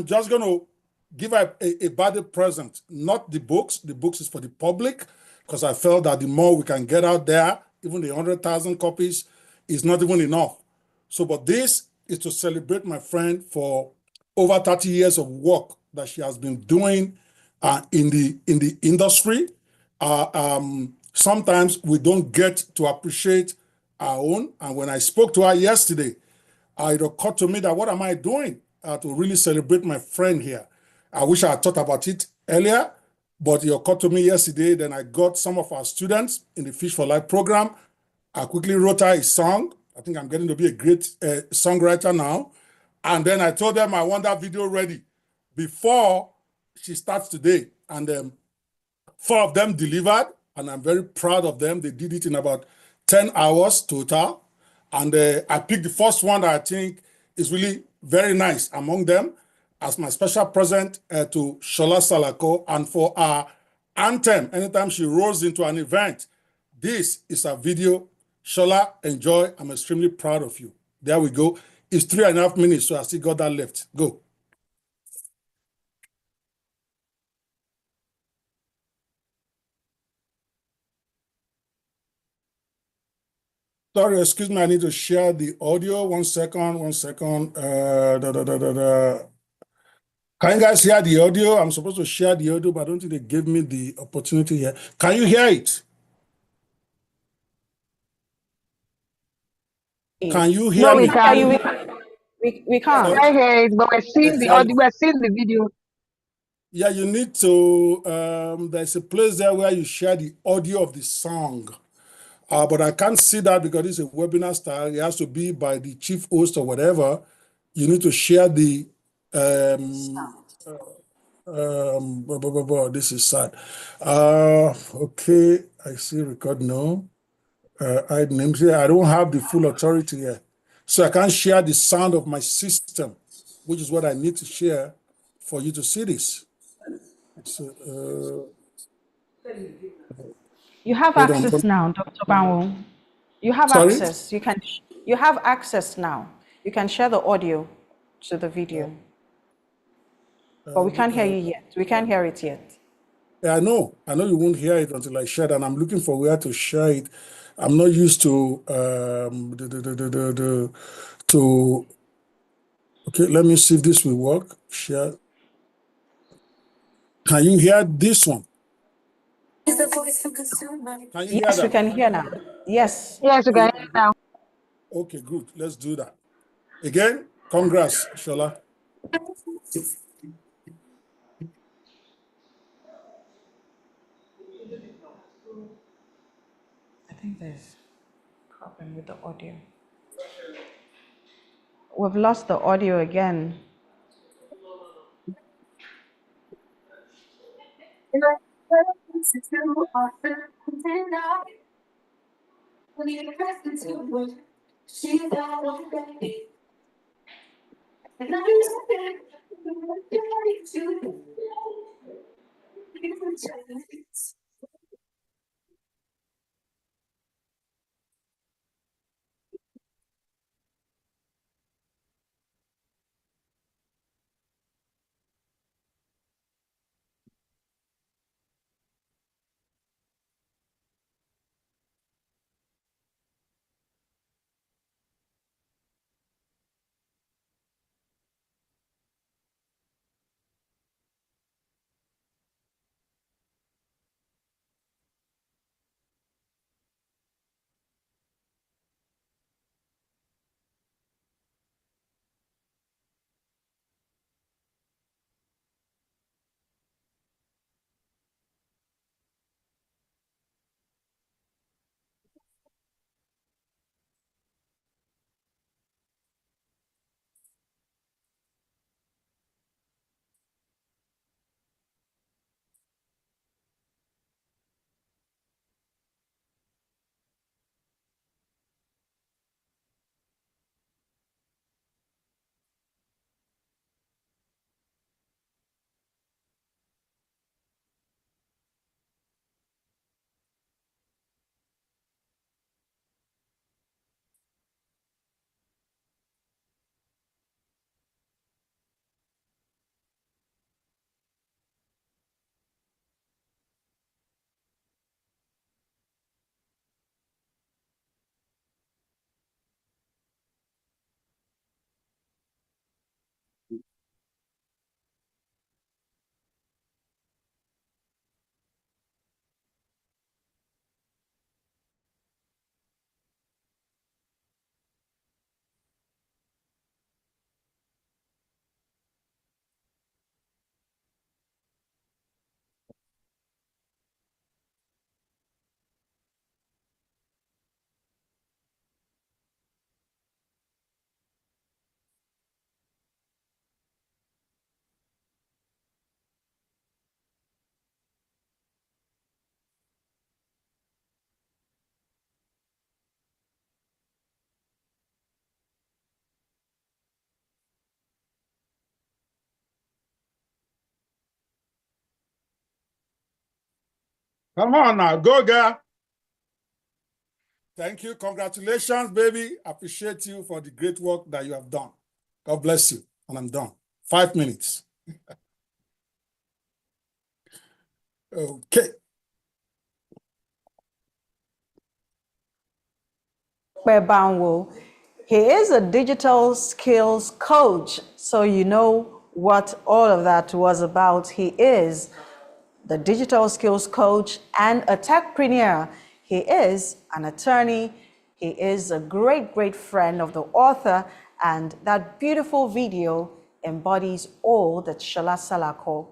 just going to give her a birthday present, not the books. The books is for the public because I felt that the more we can get out there, even the 100,000 copies is not even enough. So, but this is to celebrate my friend for over 30 years of work that she has been doing in the industry. Sometimes we don't get to appreciate our own. And when I spoke to her yesterday, it occurred to me that what am I doing to really celebrate my friend here? I wish I had thought about it earlier, but it occurred to me yesterday. Then I got some of our students in the Fish for Life program. I quickly wrote her a song I think I'm getting to be a great songwriter now. And then I told them I want that video ready before she starts today. And 4 of them delivered, and I'm very proud of them. They did it in about 10 hours total. And I picked the first one that I think is really very nice among them as my special present to Shola Salako, and for our anthem. Anytime she rolls into an event, this is a video. Shola, enjoy. I'm extremely proud of you. There we go. It's 3.5 minutes, so I still got that left. Go. Sorry, excuse me, I need to share the audio. 1 second, 1 second. Can you guys hear the audio? I'm supposed to share the audio, but I don't think they gave me the opportunity here. Can you hear it? Can you hear No, we me? can't hear you. We can't. I hear it, but we're seeing the audio, Exactly. we're seeing the video. Yeah, you need to, there's a place there where you share the audio of the song. But I can't see that because it's a webinar style. It has to be by the chief host or whatever. You need to share the, this is sad. Okay, I see record no. I names here. I don't have the full authority here. So I can't share the sound of my system, which is what I need to share for you to see this. So, You have hold on. access now, Dr. Banwo. You have Sorry? access. You have access now. You can share the audio to the video. But we can't hear you yet. We can't hear it yet. Yeah, I know you won't hear it until I share it, and I'm looking for where to share it. I'm not used to okay, let me see if this will work. Share. Can you hear this one? Can you hear Yes, we that? can hear now. Yes. Yes, you can hear now. Okay, good. Let's do that. Again, congrats, Shola. I think there's a problem with the audio. We've lost the audio again. Come on now, go girl. Thank you. Congratulations, baby. Appreciate you for the great work that you have done. God bless you. And I'm done. 5 minutes. Okay. Banwo. He is a digital skills coach, so you know what all of that was about. He is the digital skills coach and a techpreneur. He is an attorney. He is a great, great friend of the author, and that beautiful video embodies all that Shola Salako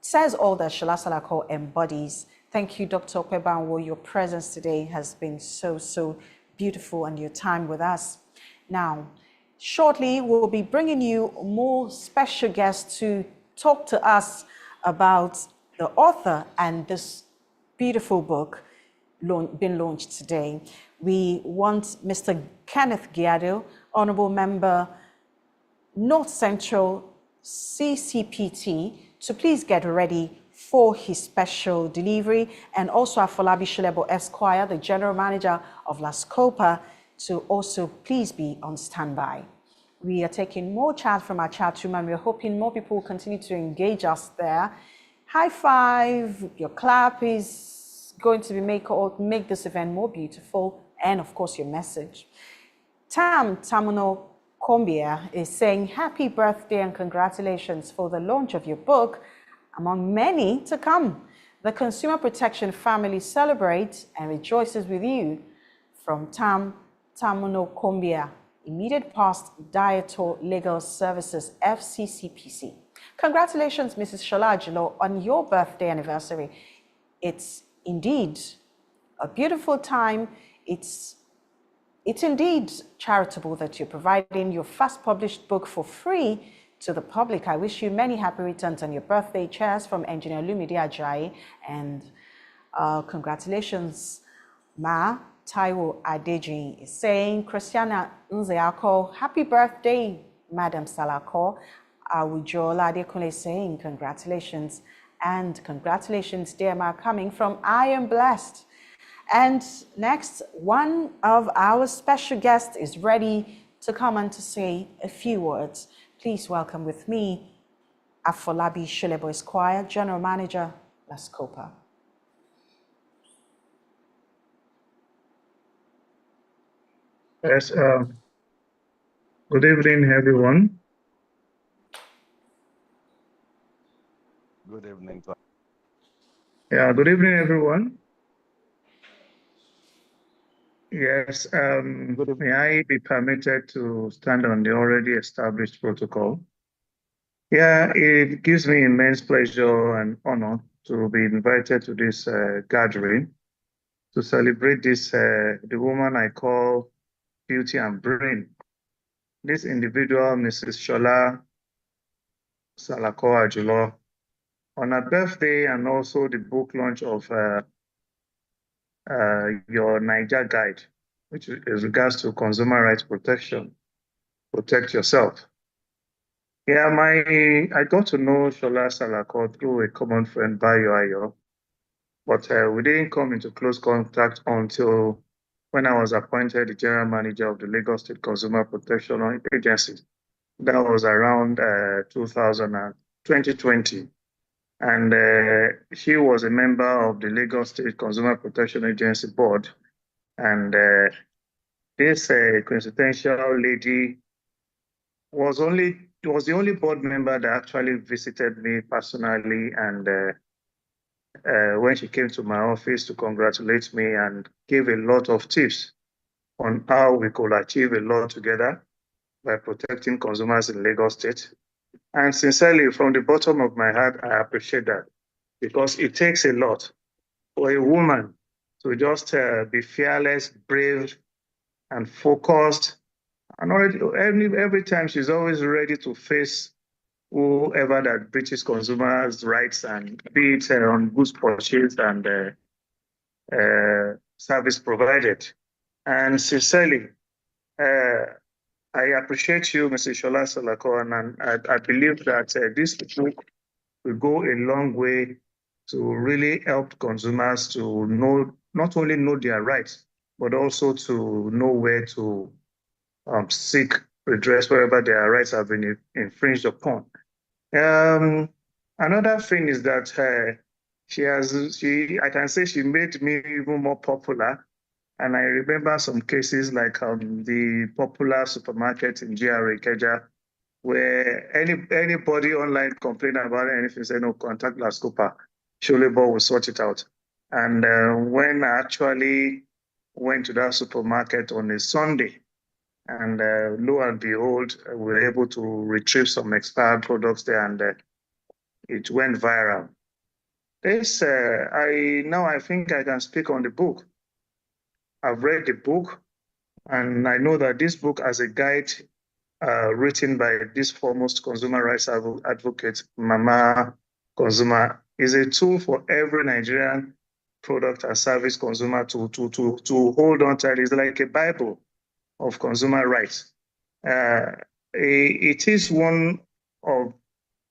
says all that Shola Salako embodies. Thank you, Dr. Okwebanwo. Your presence today has been so beautiful, and your time with us. Now, shortly, we'll be bringing you more special guests to talk to us about the author and this beautiful book been launched today. We want Mr. Kenneth Giado, Honorable Member, North Central CCPT, to please get ready for his special delivery, and also Afolabi Shilebo Esquire, the General Manager of La Scopa, to also please be on standby. We are taking more chat from our chat room, and we're hoping more people will continue to engage us there. High five, your clap is going to make this event more beautiful, and of course your message. Tamuno Kombia is saying happy birthday and congratulations for the launch of your book, among many to come. The Consumer Protection family celebrates and rejoices with you. From Tamuno Kombia, immediate past Diator Legal Services, FCCPC. Congratulations, Mrs. Sholajilo, on your birthday anniversary. It's indeed a beautiful time. It's indeed charitable that you're providing your first published book for free to the public. I wish you many happy returns on your birthday. Cheers from Engineer Lumide Ajayi, and congratulations, Ma. Taiwo Adeji is saying, Christiana Nzeako, happy birthday, Madam Salako. Awujola Adekunle saying, congratulations. And congratulations, dear Ma, coming from I Am Blessed. And next, one of our special guests is ready to come and to say a few words. Please welcome with me, Afolabi Shilebo Esquire, General Manager, La Scopa. Yes, good evening, everyone. Good evening. Yeah, good evening, everyone. Yes, may I be permitted to stand on the already established protocol? Yeah, it gives me immense pleasure and honor to be invited to this gathering to celebrate this, the woman I call Beauty and Brain. This individual, Mrs. Shola Salako Ajulo, on her birthday and also the book launch of your Naija guide, which is regards to consumer rights protection, protect yourself. Yeah, I got to know Shola Salako through a common friend, Bayo Ayo, but we didn't come into close contact until when I was appointed the general manager of the Lagos State Consumer Protection Agency. That was around 2020. And she was a member of the Lagos State Consumer Protection Agency board. And this coincidental lady was the only board member that actually visited me personally. And when she came to my office to congratulate me and gave a lot of tips on how we could achieve a lot together by protecting consumers in Lagos State. And sincerely, from the bottom of my heart, I appreciate that, because it takes a lot for a woman to just be fearless, brave, and focused. And every time she's always ready to face whoever that breaches consumers' rights, and be it on goods purchased and service provided. And sincerely, I appreciate you, Mr. Shola Salako, and I believe that this book will go a long way to really help consumers to know, not only know their rights, but also to know where to seek redress wherever their rights have been infringed upon. Another thing is that I can say she made me even more popular. And I remember some cases like the popular supermarket in GRA Ikeja, where anybody online complain about anything, say no, contact La Scopa, Sholebo will sort it out. And when I actually went to that supermarket on a Sunday, and lo and behold, we were able to retrieve some expired products there, and it went viral. This, I think I can speak on the book. I've read the book, and I know that this book, as a guide written by this foremost consumer rights advocate, Mama Consumer, is a tool for every Nigerian product and service consumer to hold on to. It's like a Bible of consumer rights. It is one of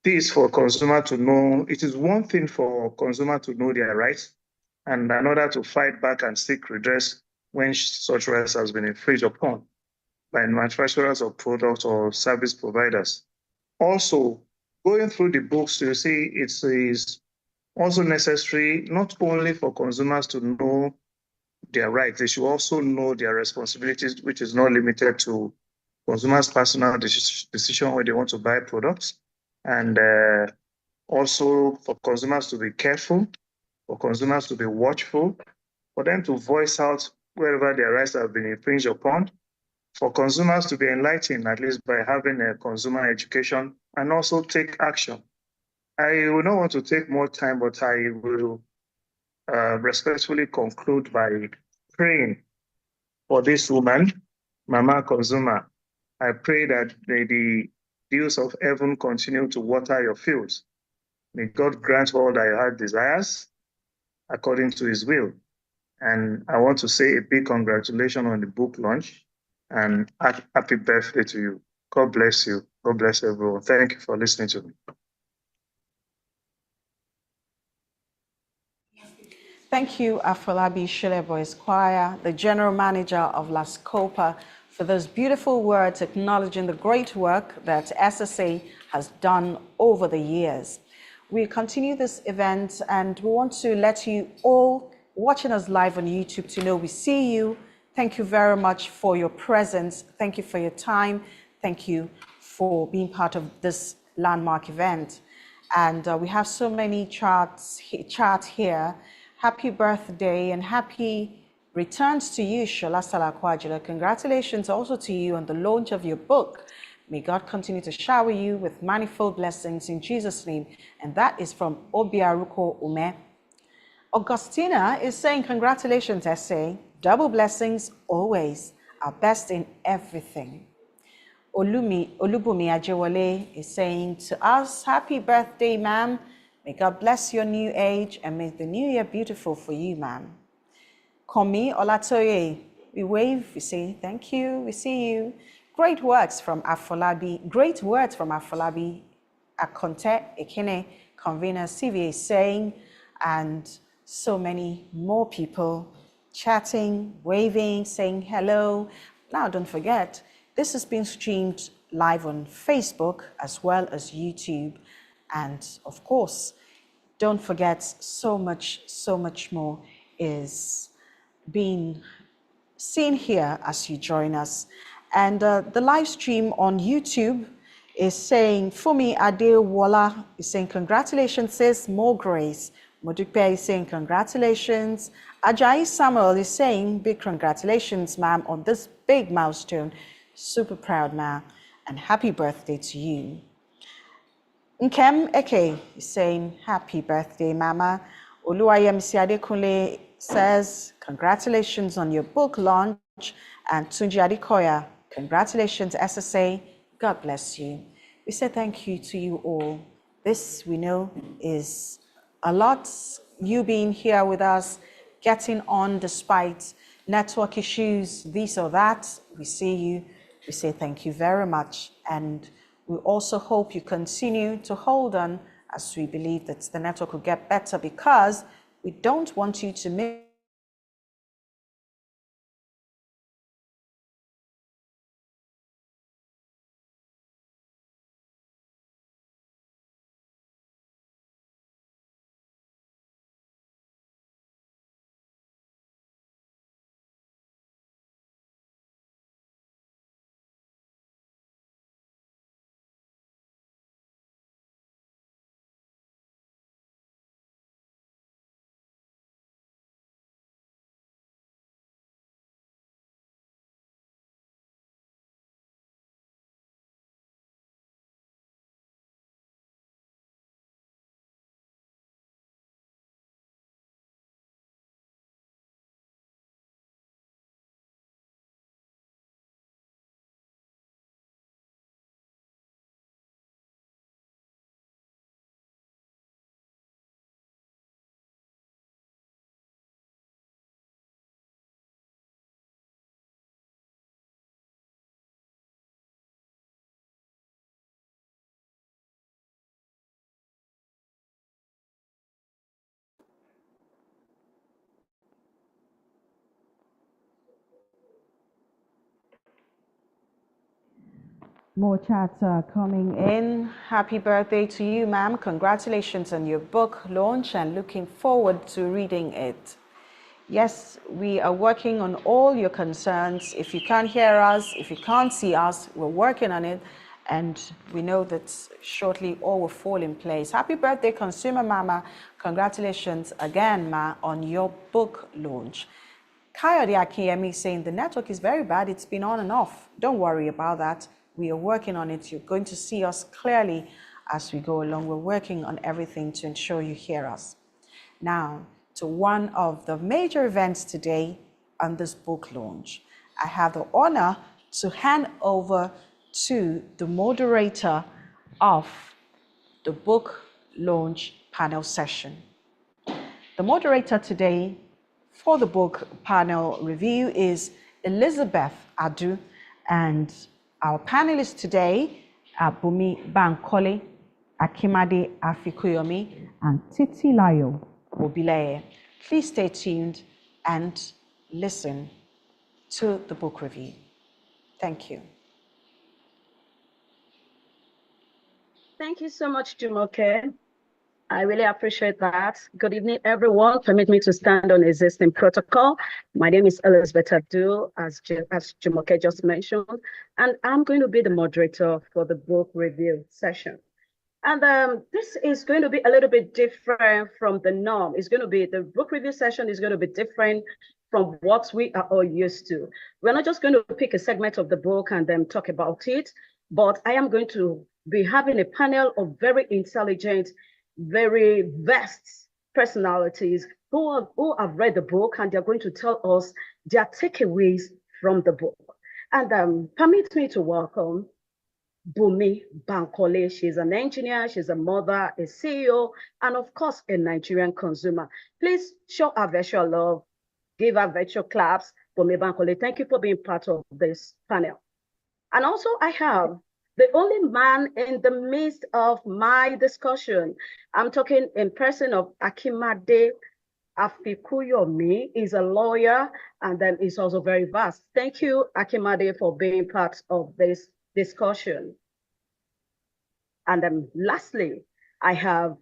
these for consumer to know. It is one thing for consumer to know their rights, and another to fight back and seek redress when such rights has been infringed upon by manufacturers of products or service providers. Also, going through the books, you see it is also necessary not only for consumers to know their rights, they should also know their responsibilities, which is not limited to consumers' personal decision when they want to buy products, and also for consumers to be careful, for consumers to be watchful, for them to voice out wherever their rights have been infringed upon, for consumers to be enlightened, at least by having a consumer education, and also take action. I will not want to take more time, but I will respectfully conclude by praying for this woman, Mama Consumer. I pray that the dews of heaven continue to water your fields. May God grant all thy heart desires according to his will. And I want to say a big congratulations on the book launch, and happy birthday to you. God bless you. God bless everyone. Thank you for listening to me. Thank you, Afolabi Shileboy's Choir, the General Manager of La Scopa, for those beautiful words acknowledging the great work that SSA has done over the years. We continue this event, and we want to let you all watching us live on YouTube to know we see you. Thank you very much for your presence. Thank you for your time. Thank you for being part of this landmark event. And we have so many charts here. Happy birthday and happy returns to you, Shola Salakwajula. Congratulations also to you on the launch of your book. May God continue to shower you with manifold blessings in Jesus' name. And that is from Obiaruko Ume. Augustina is saying, congratulations, SA. Double blessings always. Our best in everything. Olubumi Ajewale is saying to us, happy birthday, ma'am. May God bless your new age and make the new year beautiful for you, ma'am. Komi Olatoye, we wave, we say thank you, we see you. Great words from Afolabi Akonte Ekene, convener CVA saying, and so many more people chatting, waving, saying hello. Now don't forget, this has been streamed live on Facebook as well as YouTube. And of course, don't forget, so much more is being seen here as you join us. And the live stream on YouTube is saying, Fumi Adewala is saying, congratulations, sis, more grace. Modupe is saying, congratulations. Ajayi Samuel is saying, big congratulations, ma'am, on this big milestone. Super proud, ma'am, and happy birthday to you. Nkem Eke is saying, happy birthday, Mama. Oluwayemisi Adekunle says, congratulations on your book launch. And Tunji Adekoya, congratulations, SSA. God bless you. We say thank you to you all. This, we know, is a lot. You being here with us, getting on despite network issues, this or that. We see you. We say thank you very much. And we also hope you continue to hold on as we believe that the network will get better, because we don't want you to miss more chats coming in. Happy birthday to you, ma'am. Congratulations on your book launch and looking forward to reading it. Yes, we are working on all your concerns. If you can't hear us, if you can't see us, we're working on it. And we know that shortly all will fall in place. Happy birthday, Consumer Mama. Congratulations again, ma, on your book launch. Kayode Akiyemi saying the network is very bad. It's been on and off. Don't worry about that. We are working on it. You're going to see us clearly as we go along. We're working on everything to ensure you hear us. Now, to one of the major events today on this book launch. I have the honor to hand over to the moderator of the book launch panel session. The moderator today for the book panel review is Elizabeth Adu, and our panelists today are Bumi Bankole, Akimade Afikuyomi, and Titilayo Obileye. Please stay tuned and listen to the book review. Thank you. Thank you so much, Jumoke. I really appreciate that. Good evening, everyone. Permit me to stand on existing protocol. My name is Elizabeth Abdul, as Jumoke just mentioned, and I'm going to be the moderator for the book review session. And this is going to be a little bit different from the norm. The book review session is going to be different from what we are all used to. We're not just going to pick a segment of the book and then talk about it, but I am going to be having a panel of very intelligent, very vast personalities who have read the book, and they're going to tell us their takeaways from the book. And permit me to welcome Bumi Bankole. She's an engineer, she's a mother, a CEO, and of course, a Nigerian consumer. Please show her virtual love, give her virtual claps. Bumi Bankole, thank you for being part of this panel. And also I have the only man in the midst of my discussion. I'm talking in person of Akimade Afikuyomi. Is a lawyer and then is also very vast. Thank you, Akimade, for being part of this discussion. And then lastly, I have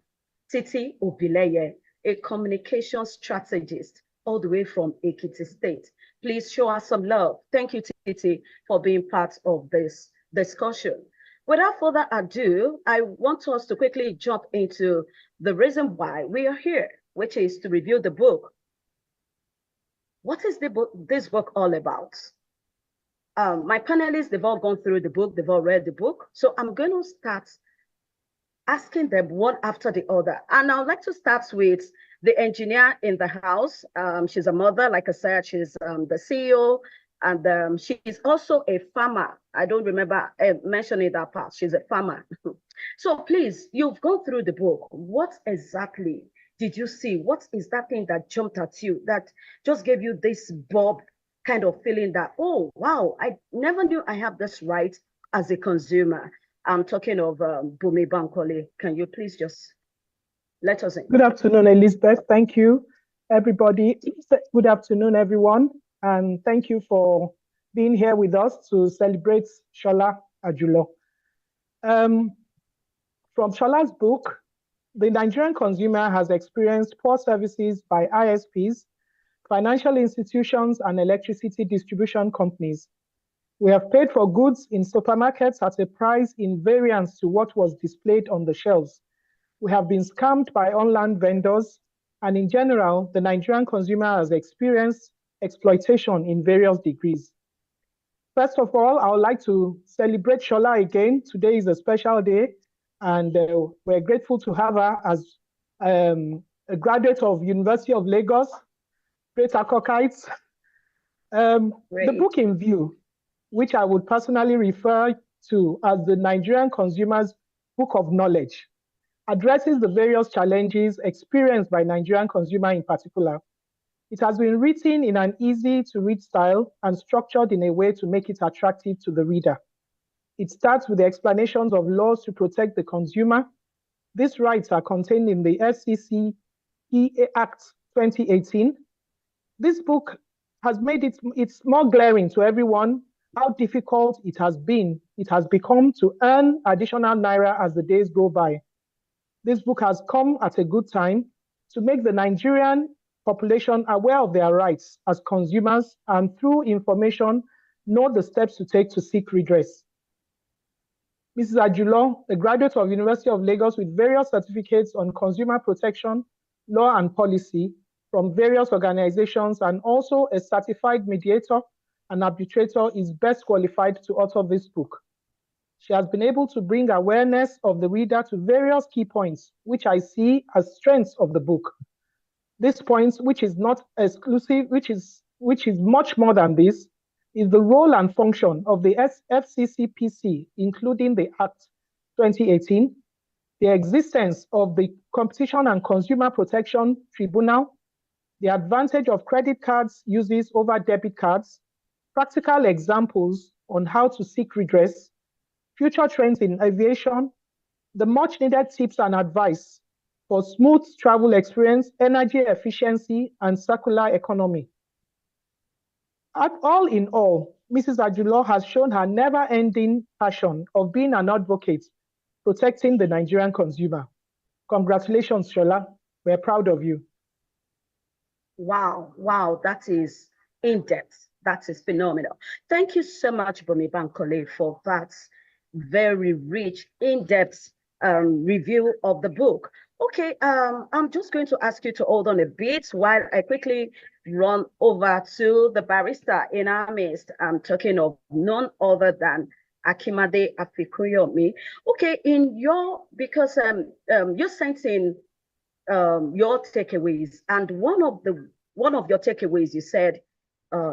Titi Obileye, a communication strategist all the way from Ekiti State. Please show us some love. Thank you, Titi, for being part of this discussion. Without further ado, I want us to quickly jump into the reason why we are here, which is to review the book. What is this book all about? My panelists, they've all gone through the book, they've all read the book. So I'm going to start asking them one after the other. And I would like to start with the engineer in the house. She's a mother, like I said, she's the CEO, and she's also a farmer. I don't remember mentioning that part. She's a farmer. So please, you've gone through the book. What exactly did you see? What is that thing that jumped at you, that just gave you this Bob kind of feeling that, oh, wow, I never knew I have this right as a consumer? I'm talking of Bumi Bankole. Can you please just Let us in. Good afternoon, Elizabeth. Thank you, everybody. Good afternoon, everyone. And thank you for being here with us to celebrate Shola Ajulo. From Shola's book, the Nigerian consumer has experienced poor services by ISPs, financial institutions, and electricity distribution companies. We have paid for goods in supermarkets at a price in variance to what was displayed on the shelves. We have been scammed by online vendors, and in general, the Nigerian consumer has experienced exploitation in various degrees. First of all, I would like to celebrate Shola again. Today is a special day, and we're grateful to have her as a graduate of University of Lagos, Great Akokites. The book in view, which I would personally refer to as the Nigerian Consumer's Book of Knowledge, addresses the various challenges experienced by Nigerian consumer in particular. It has been written in an easy-to-read style and structured in a way to make it attractive to the reader. It starts with the explanations of laws to protect the consumer. These rights are contained in the FCC Act 2018. This book has made it's more glaring to everyone how difficult it has become to earn additional naira as the days go by. This book has come at a good time to make the Nigerian population aware of their rights as consumers and through information know the steps to take to seek redress. Mrs. Ajulo, a graduate of University of Lagos with various certificates on consumer protection, law and policy from various organizations, and also a certified mediator and arbitrator, is best qualified to author this book. She has been able to bring awareness of the reader to various key points, which I see as strengths of the book. These points, which is not exclusive, which is much more than this, is the role and function of the FCCPC, including the Act 2018, the existence of the Competition and Consumer Protection Tribunal, the advantage of credit cards uses over debit cards, practical examples on how to seek redress, future trends in aviation, the much needed tips and advice for smooth travel experience, energy efficiency, and circular economy. All in all, Mrs. Ajulo has shown her never-ending passion of being an advocate, protecting the Nigerian consumer. Congratulations, Shola. We're proud of you. Wow, that is in-depth. That is phenomenal. Thank you so much, Bumi Bankole, for that very rich, in-depth review of the book. Okay, I'm just going to ask you to hold on a bit while I quickly run over to the barrister in our midst. I'm talking of none other than Akimade Afikuyomi. Okay, because you sent in your takeaways, and one of your takeaways, you said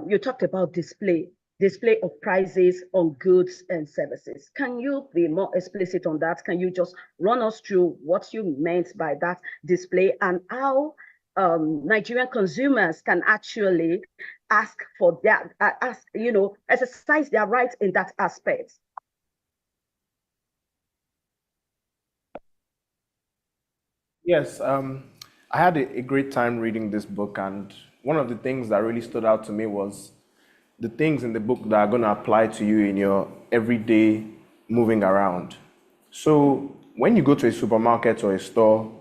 you talked about display of prices on goods and services. Can you be more explicit on that? Can you just run us through what you meant by that display and how Nigerian consumers can actually exercise their rights in that aspect? Yes, I had a great time reading this book, and one of the things that really stood out to me was the things in the book that are going to apply to you in your everyday moving around. So when you go to a supermarket or a store,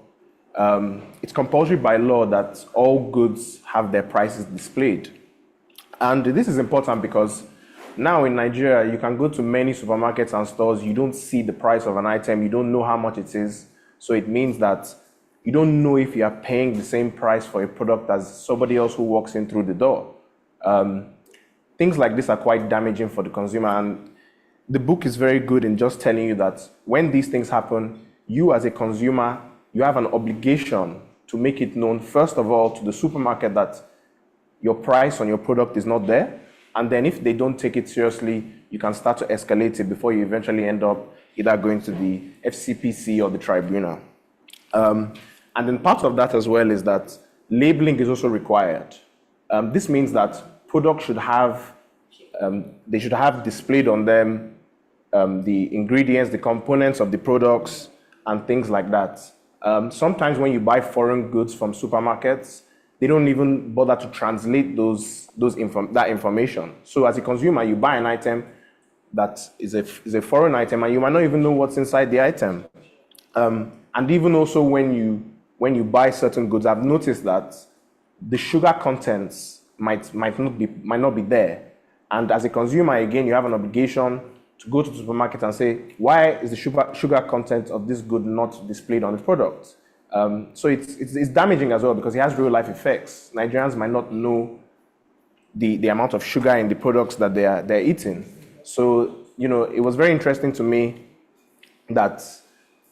it's compulsory by law that all goods have their prices displayed. And this is important because now in Nigeria, you can go to many supermarkets and stores, you don't see the price of an item, you don't know how much it is. So it means that you don't know if you are paying the same price for a product as somebody else who walks in through the door. Things like this are quite damaging for the consumer, and the book is very good in just telling you that when these things happen, you as a consumer, you have an obligation to make it known, first of all, to the supermarket that your price on your product is not there, and then if they don't take it seriously, you can start to escalate it before you eventually end up either going to the FCPC or the tribunal. And then part of that as well is that labeling is also required. This means that products should have, they should have displayed on them the ingredients, the components of the products, and things like that. Sometimes when you buy foreign goods from supermarkets, they don't even bother to translate that information. So as a consumer, you buy an item that is a foreign item, and you might not even know what's inside the item. And even also when you buy certain goods, I've noticed that the sugar contents might not be there. And as a consumer, again, you have an obligation to go to the supermarket and say, why is the sugar content of this good not displayed on the product? So it's damaging as well, because it has real life effects. Nigerians might not know the amount of sugar in the products that they're eating. So, it was very interesting to me that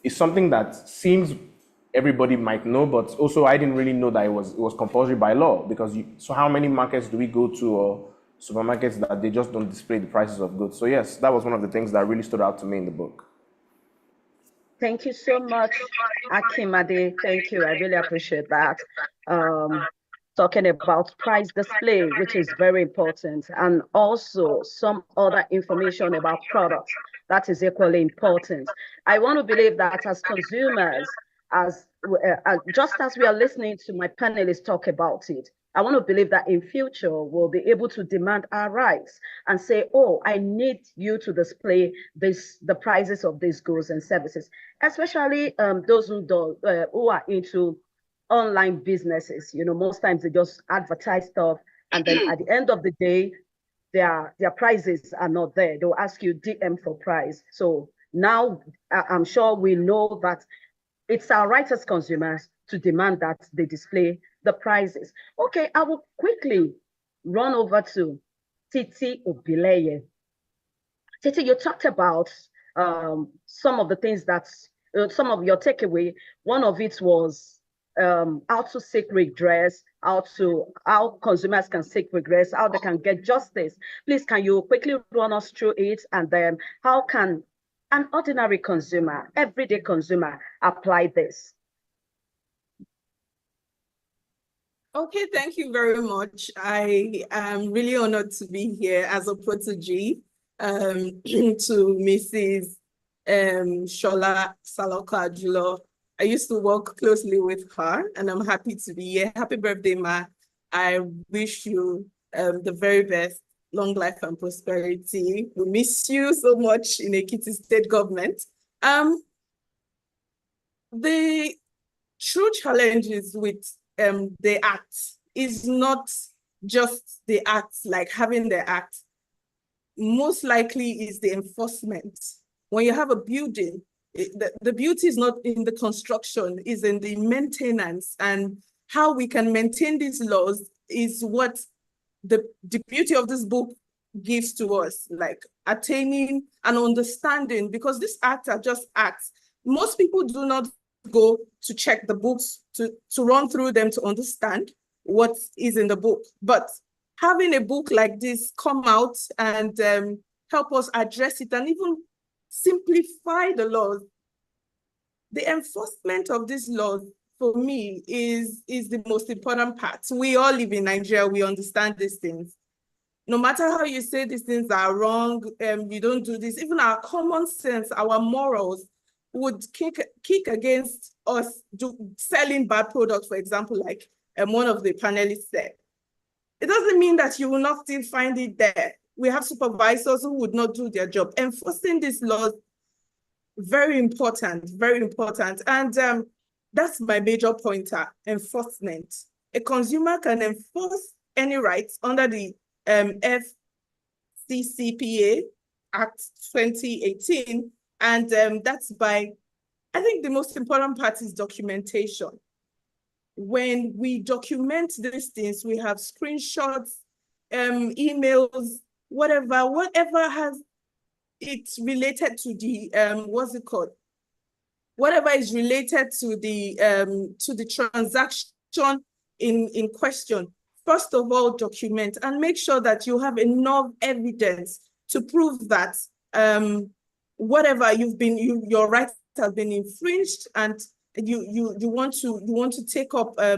it's something that seems everybody might know, but also I didn't really know that it was compulsory by law, because so how many markets do we go to, or supermarkets, that they just don't display the prices of goods? So yes, that was one of the things that really stood out to me in the book. Thank you so much, Akimade. Thank you. I really appreciate that. Talking about price display, which is very important, and also some other information about products that is equally important. I want to believe that as consumers, just as we are listening to my panelists talk about it, I want to believe that in future we'll be able to demand our rights and say, oh, I need you to display the prices of these goods and services, especially those who are into online businesses. Most times they just advertise stuff, and then at the end of the day, their prices are not there. They'll ask you DM for price. So now I'm sure we know that it's our right as consumers to demand that they display the prices. Okay, I will quickly run over to Titi Obileye. Titi, you talked about some of the things some of your takeaway. One of it was how to seek redress, how consumers can seek redress, how they can get justice. Please, can you quickly run us through it, and then how can an ordinary consumer, everyday consumer, apply this? Okay, thank you very much. I am really honored to be here as a protege to Mrs. Shola Saloko-Ajulo. I used to work closely with her, and I'm happy to be here. Happy birthday, Ma. I wish you the very best, long life and prosperity. We miss you so much in Ekiti State government. The true challenges with the act is not just the act, like having the act. Most likely is the enforcement. When you have a building, the beauty is not in the construction, is in the maintenance, and how we can maintain these laws is what the beauty of this book gives to us, like attaining an understanding, because these acts are just acts. Most people do not go to check the books, to run through them to understand what is in the book. But having a book like this come out and help us address it and even simplify the laws. The enforcement of these laws, for me, is the most important part. We all live in Nigeria, we understand these things. No matter how you say these things are wrong, you don't do this, even our common sense, our morals would kick against us selling bad products, for example, like one of the panelists said. It doesn't mean that you will not still find it there. We have supervisors who would not do their job. Enforcing these laws, very important, very important. And that's my major pointer, enforcement. A consumer can enforce any rights under the FCCPA Act 2018. And that's by, I think the most important part is documentation. When we document these things, we have screenshots, emails, whatever has it's related to the what's it called? Whatever is related to the transaction in question. First of all, document and make sure that you have enough evidence to prove that whatever your rights have been infringed, and you want to take up a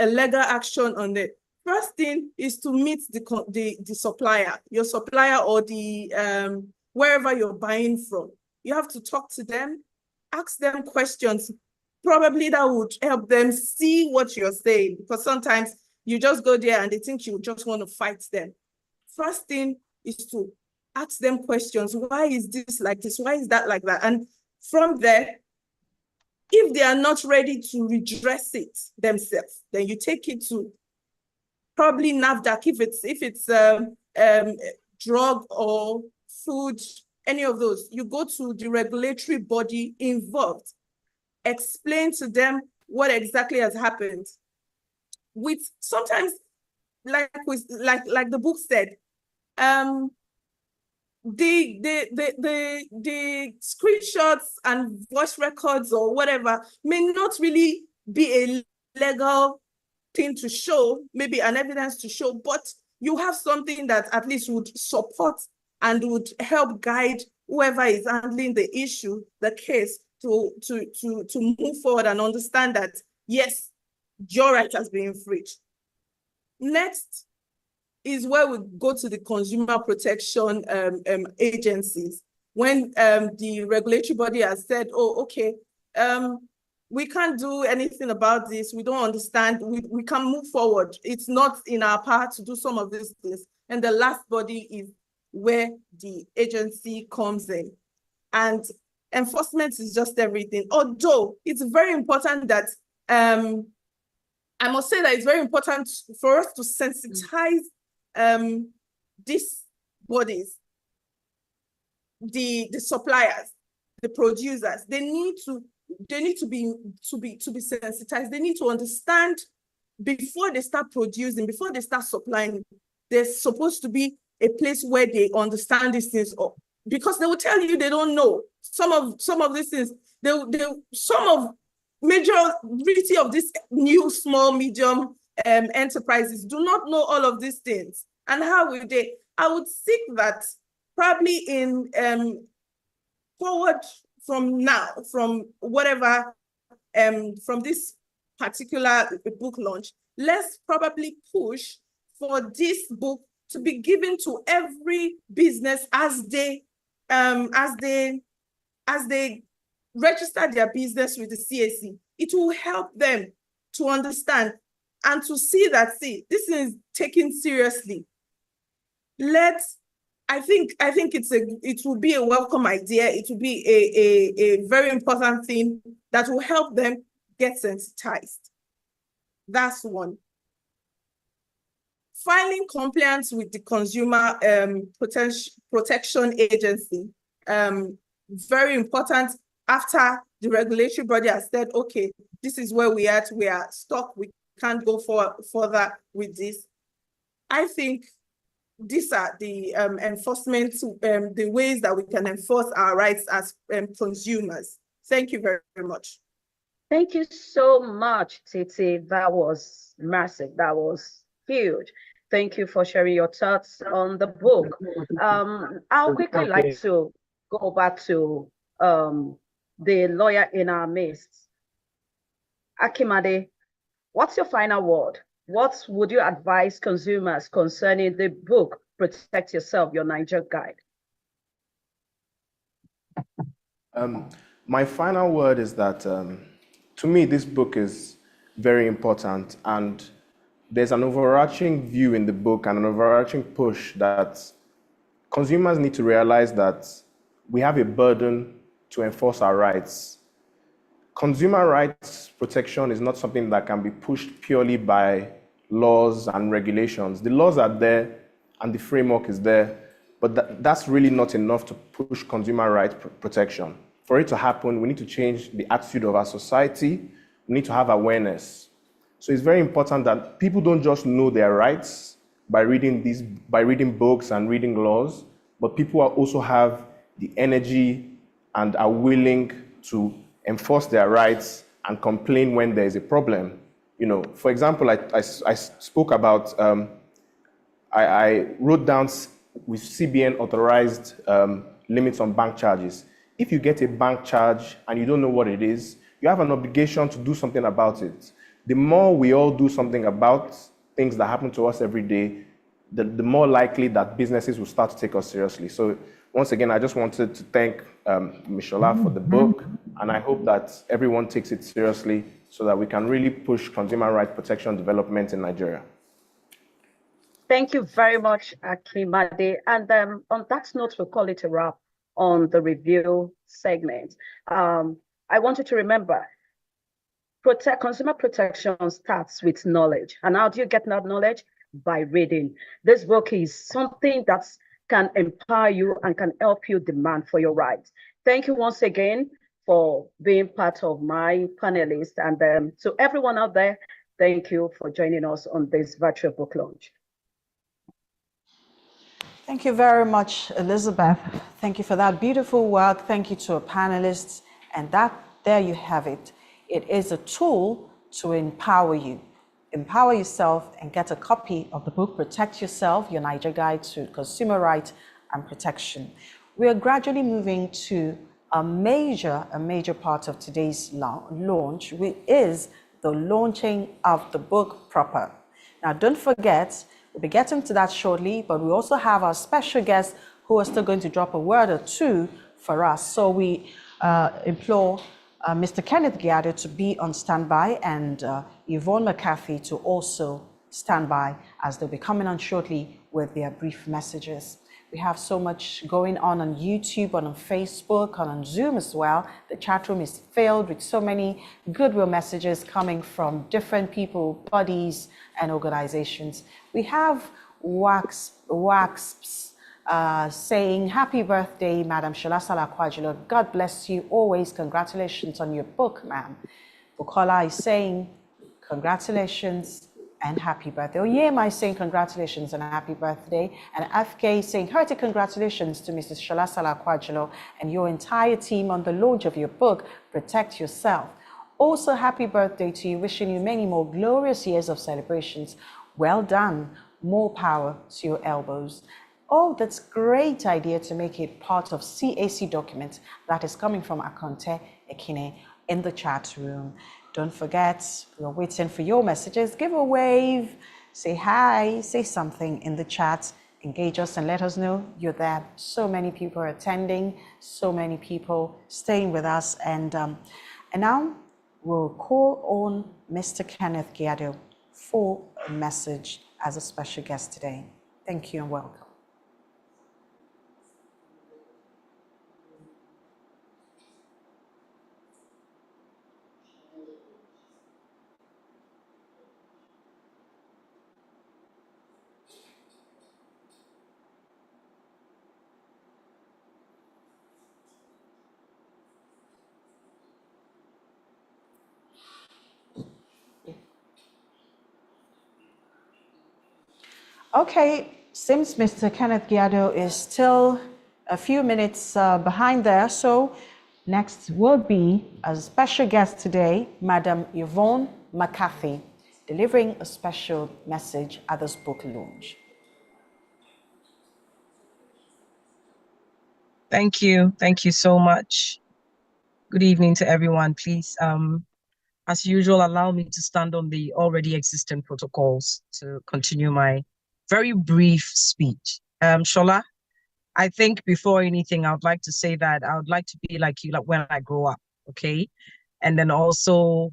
legal action on it. First thing is to meet the supplier, your supplier, or the wherever you're buying from. You have to talk to them, ask them questions. Probably that would help them see what you're saying, because sometimes you just go there and they think you just want to fight them. First thing is to ask them questions. Why is this like this? Why is that like that? And from there, if they are not ready to redress it themselves, then you take it to probably NAFDAC, if it's drug or food, any of those. You go to the regulatory body involved, explain to them what exactly has happened. With sometimes, like the book said, the screenshots and voice records or whatever may not really be a legal thing to show, maybe an evidence to show, but you have something that at least would support and would help guide whoever is handling the issue, the case, to move forward and understand that, yes, your right has been infringed. Next is where we go to the consumer protection agencies. When the regulatory body has said, oh, okay, we can't do anything about this, we don't understand, we can move forward. It's not in our power to do some of these things. And the last body is where the agency comes in. And enforcement is just everything. Although it's very important that, I must say that it's very important for us to sensitize these bodies, the suppliers, the producers. They need to be sensitized. They need to understand before they start producing, before they start supplying. There's supposed to be a place where they understand these things, because they will tell you they don't know some of these things. Some of majority of these new small medium enterprises do not know all of these things. And how will they? I would seek that probably in forward from now, from whatever, from this particular book launch, let's probably push for this book to be given to every business as they register their business with the CAC. It will help them to understand and to see that, this is taken seriously. I think it will be a welcome idea. It will be a very important thing that will help them get sensitized. That's one. Filing compliance with the Consumer Protection Agency, very important. After the regulatory body has said, okay, this is where we are stuck, we can't go further with this. I think these are the enforcement, the ways that we can enforce our rights as consumers. Thank you very, very much. Thank you so much, Titi. That was massive. That was huge. Thank you for sharing your thoughts on the book. I'll quickly like to go back to the lawyer in our midst. Akimade, what's your final word? What would you advise consumers concerning the book, Protect Yourself, Your Naija Guide? My final word is that, to me, this book is very important, and there's an overarching view in the book and an overarching push that consumers need to realize that we have a burden to enforce our rights. Consumer rights protection is not something that can be pushed purely by laws and regulations. The laws are there and the framework is there, but that's really not enough to push consumer rights protection. For it to happen, we need to change the attitude of our society. We need to have awareness. So it's very important that people don't just know their rights by reading books and reading laws, but people also have the energy and are willing to enforce their rights and complain when there is a problem. You know, for example, I spoke about, I wrote down with CBN authorized limits on bank charges. If you get a bank charge and you don't know what it is, you have an obligation to do something about it. The more we all do something about things that happen to us every day, the more likely that businesses will start to take us seriously. So Once again, I just wanted to thank Mishola for the book, and I hope that everyone takes it seriously so that we can really push consumer rights protection development in Nigeria. Thank you very much, Akimade. And on that note, we'll call it a wrap on the review segment. I want you to remember, consumer protection starts with knowledge. And how do you get that knowledge? By reading. This book is something that can empower you and can help you demand for your rights. Thank you once again for being part of my panelists. And to everyone out there, thank you for joining us on this virtual book launch. Thank you very much, Elizabeth. Thank you for that beautiful work. Thank you to our panelists. And there you have it. It is a tool to empower you. Empower yourself and get a copy of the book, Protect Yourself, Your Naija Guide to Consumer Rights and Protection. We are gradually moving to a major part of today's launch, which is the launching of the book proper. Now, don't forget, we'll be getting to that shortly, but we also have our special guests who are still going to drop a word or two for us. So we implore Mr. Kenneth Giado to be on standby and Yvonne McCarthy to also stand by as they'll be coming on shortly with their brief messages. We have so much going on YouTube, on Facebook, on Zoom as well. The chat room is filled with so many goodwill messages coming from different people, bodies, and organizations. We have WASPs saying, happy birthday, Madam Shola Salakwajulo. God bless you always. Congratulations on your book, ma'am. Bukola is saying, congratulations and happy birthday. Oyema is saying congratulations and happy birthday. And FK is saying, hearty congratulations to Mrs. Shola Salakwajulo and your entire team on the launch of your book, Protect Yourself. Also, happy birthday to you, wishing you many more glorious years of celebrations. Well done. More power to your elbows. Oh, that's a great idea to make it part of CAC document that is coming from Akonte Ekine in the chat room. Don't forget, we're waiting for your messages. Give a wave, say hi, say something in the chat, engage us and let us know you're there. So many people are attending, so many people staying with us. And now we'll call on Mr. Kenneth Giado for a message as a special guest today. Thank you and welcome. Okay, seems Mr. Kenneth Giado is still a few minutes behind there. So next will be a special guest today, Madam Yvonne McCarthy, delivering a special message at this book launch. Thank you. Thank you so much. Good evening to everyone. Please, as usual, allow me to stand on the already existing protocols to continue my very brief speech. Shola, I think before anything, I would like to say that I would like to be like you, like when I grow up, okay? And then also,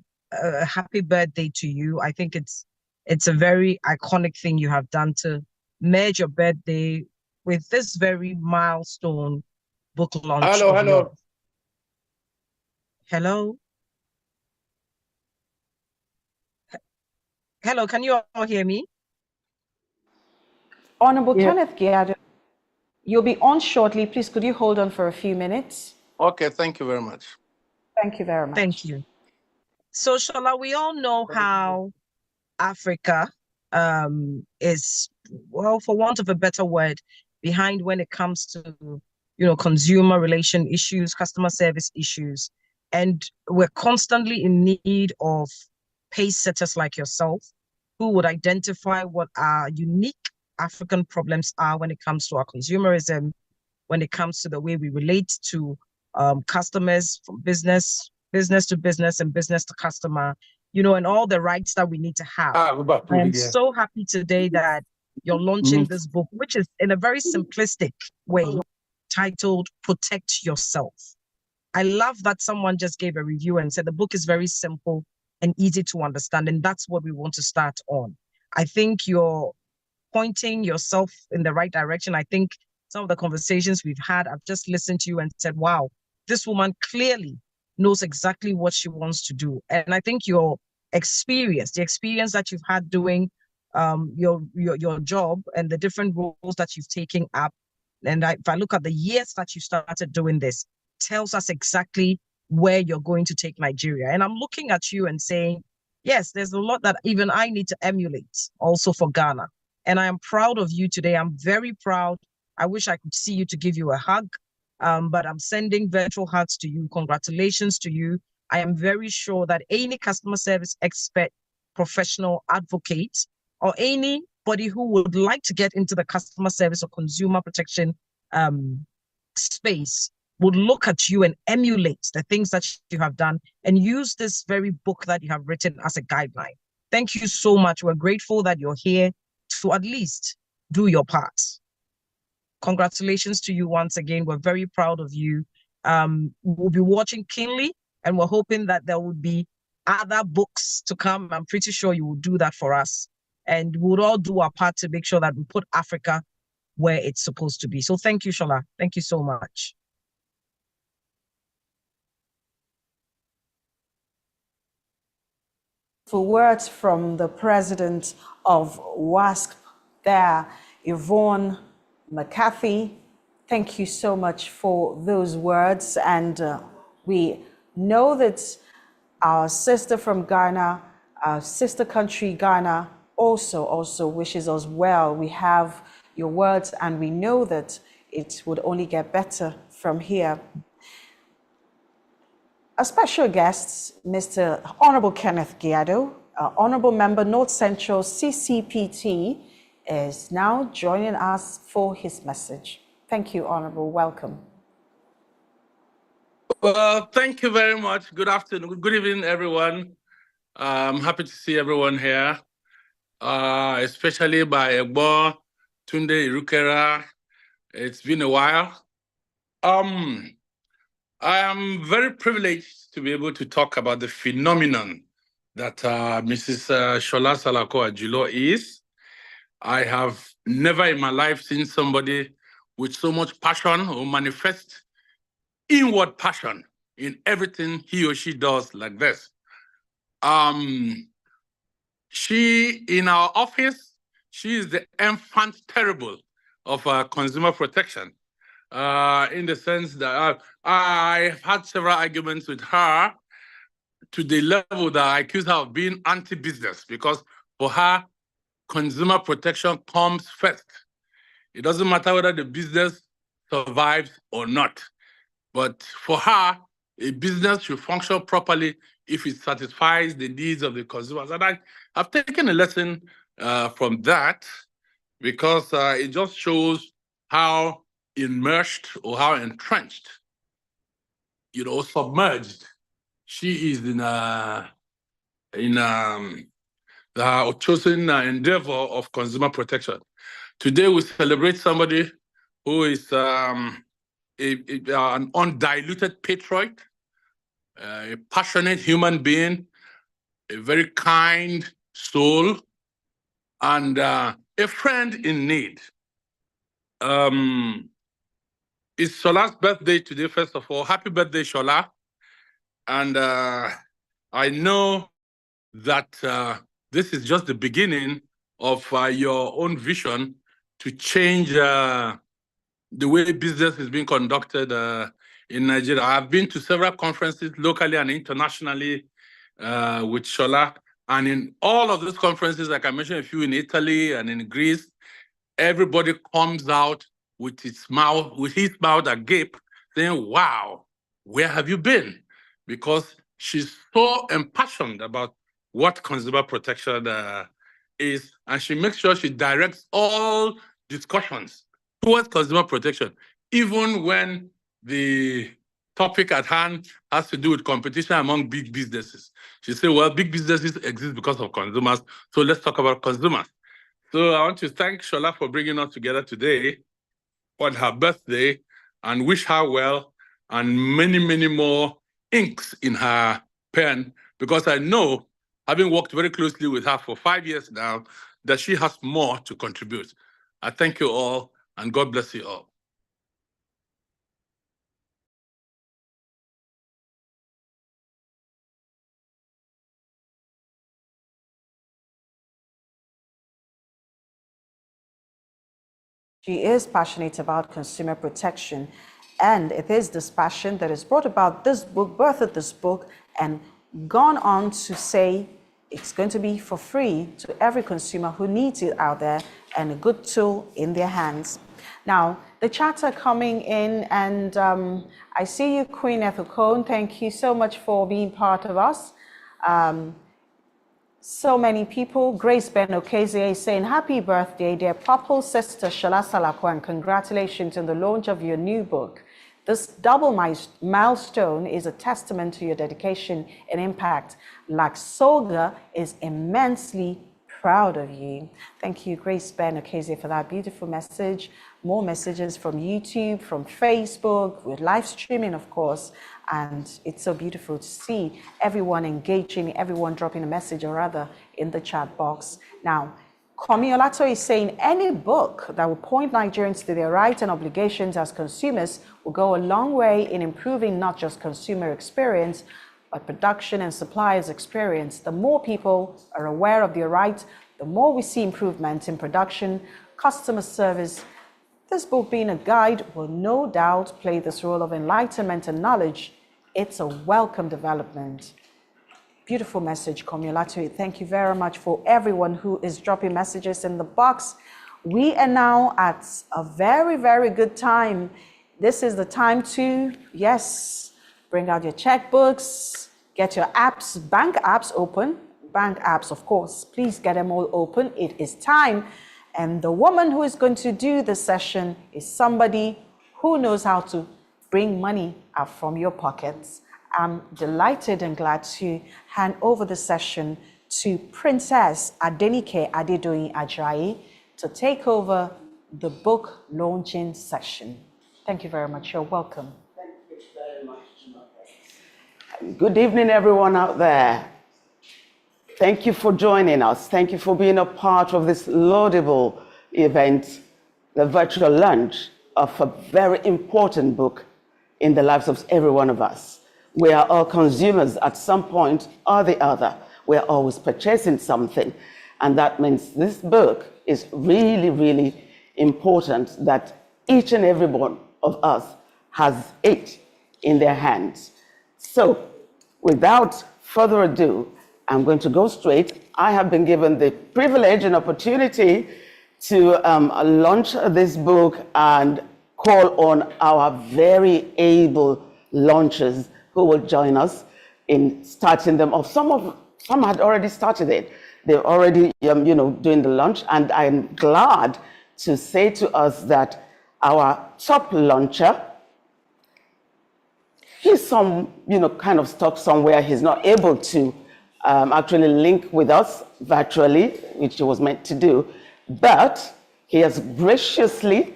happy birthday to you. I think it's a very iconic thing you have done to merge your birthday with this very milestone book launch. Hello. Hello, can you all hear me? Honorable Kenneth Giado, you'll be on shortly. Please, could you hold on for a few minutes? Okay, thank you very much. Thank you very much. Thank you. So, Shola, we all know how Africa is, well, for want of a better word, behind when it comes to, consumer relation issues, customer service issues. And we're constantly in need of pace setters like yourself who would identify what our unique African problems are when it comes to our consumerism, when it comes to the way we relate to customers from business to business and business to customer, and all the rights that we need to have. I'm so happy today that you're launching this book, which is in a very simplistic way, titled Protect Yourself. I love that someone just gave a review and said the book is very simple and easy to understand, and that's what we want to start on. I think you're pointing yourself in the right direction. I think some of the conversations we've had, I've just listened to you and said, wow, this woman clearly knows exactly what she wants to do. And I think your experience, the experience that you've had doing your job and the different roles that you've taken up, and if I look at the years that you started doing this, tells us exactly where you're going to take Nigeria. And I'm looking at you and saying, yes, there's a lot that even I need to emulate also for Ghana. And I am proud of you today. I'm very proud. I wish I could see you to give you a hug, but I'm sending virtual hugs to you. Congratulations to you. I am very sure that any customer service expert, professional advocate, or anybody who would like to get into the customer service or consumer protection space would look at you and emulate the things that you have done and use this very book that you have written as a guideline. Thank you so much. We're grateful that you're here to at least do your part. Congratulations to you once again. We're very proud of you. We'll be watching keenly, and we're hoping that there will be other books to come. I'm pretty sure you will do that for us. And we'll all do our part to make sure that we put Africa where it's supposed to be. So thank you, Shola. Thank you so much. For words from the president of WASP there, Yvonne McCarthy. Thank you so much for those words. And we know that our sister from Ghana, our sister country Ghana, also wishes us well. We have your words and we know that it would only get better from here. A special guest, Mr. Honorable Kenneth Giado, Honorable Member North Central CCPT, is now joining us for his message. Thank you, Honorable. Welcome. Well, thank you very much. Good afternoon. Good evening, everyone. I'm happy to see everyone here, especially by Egbo, Tunde Irukera. It's been a while. I am very privileged to be able to talk about the phenomenon that Mrs. Shola Salako-Ajulo is. I have never in my life seen somebody with so much passion or manifest inward passion in everything he or she does like this. She, in our office, she is the enfant terrible of consumer protection. In the sense that I've had several arguments with her to the level that I accuse her of being anti-business, because for her, consumer protection comes first. It doesn't matter whether the business survives or not. But for her, a business should function properly if it satisfies the needs of the consumers. And I've taken a lesson from that, because it just shows how immersed or how entrenched, submerged she is in the chosen endeavor of consumer protection. Today we celebrate somebody who is an undiluted patriot, a passionate human being, a very kind soul, and a friend in need. It's Shola's birthday today, first of all. Happy birthday, Shola. And I know that this is just the beginning of your own vision to change the way business is being conducted in Nigeria. I've been to several conferences locally and internationally with Shola. And in all of those conferences, like I mentioned a few in Italy and in Greece, everybody comes out with his mouth agape, saying, wow, where have you been? Because she's so impassioned about what consumer protection is, and she makes sure she directs all discussions towards consumer protection, even when the topic at hand has to do with competition among big businesses. She said, well, big businesses exist because of consumers, so let's talk about consumers. So I want to thank Shola for bringing us together today on her birthday. and wish her well and many, many more inks in her pen, because I know, having worked very closely with her for 5 years now, that she has more to contribute. I thank you all, and God bless you all. She is passionate about consumer protection, and it is this passion that has brought about this book, birthed this book, and gone on to say it's going to be for free to every consumer who needs it out there, and a good tool in their hands. Now, the chats are coming in, and I see you, Queen Ethel Cohn. Thank you so much for being part of us. So many people. Grace Ben Okezie is saying, happy birthday, dear Purple Sister Shola Salako, and congratulations on the launch of your new book. This double milestone is a testament to your dedication and impact. Laksoga is immensely proud of you. Thank you, Grace Ben Okezie, for that beautiful message. More messages from YouTube, from Facebook, with live streaming, of course. And it's so beautiful to see everyone engaging, everyone dropping a message or rather in the chat box. Now, Kwame Olato is saying any book that will point Nigerians to their rights and obligations as consumers will go a long way in improving not just consumer experience, but production and suppliers experience. The more people are aware of their rights, the more we see improvements in production, customer service. This book, being a guide, will no doubt play this role of enlightenment and knowledge. It's a welcome development. Beautiful message, Komulatu. Thank you very much for everyone who is dropping messages in the box. We are now at a very, very good time. This is the time to, yes, bring out your checkbooks, get your apps, bank apps open. Bank apps, of course, please get them all open. It is time. And the woman who is going to do the session is somebody who knows how to bring money out from your pockets. I'm delighted and glad to hand over the session to Princess Adenike Adedoyin Ajayi to take over the book launching session. Thank you very much. You're welcome. Thank you very much. Good evening, everyone out there. Thank you for joining us. Thank you for being a part of this laudable event, the virtual launch of a very important book in the lives of every one of us. We are all consumers at some point or the other. We're always purchasing something. And that means this book is really, really important that each and every one of us has it in their hands. So without further ado, I'm going to go straight. I have been given the privilege and opportunity to launch this book and call on our very able launchers who will join us in starting them off. Some had already started it. They're already doing the launch, and I'm glad to say to us that our top launcher, he's kind of stuck somewhere. He's not able to actually link with us virtually, which he was meant to do, but he has graciously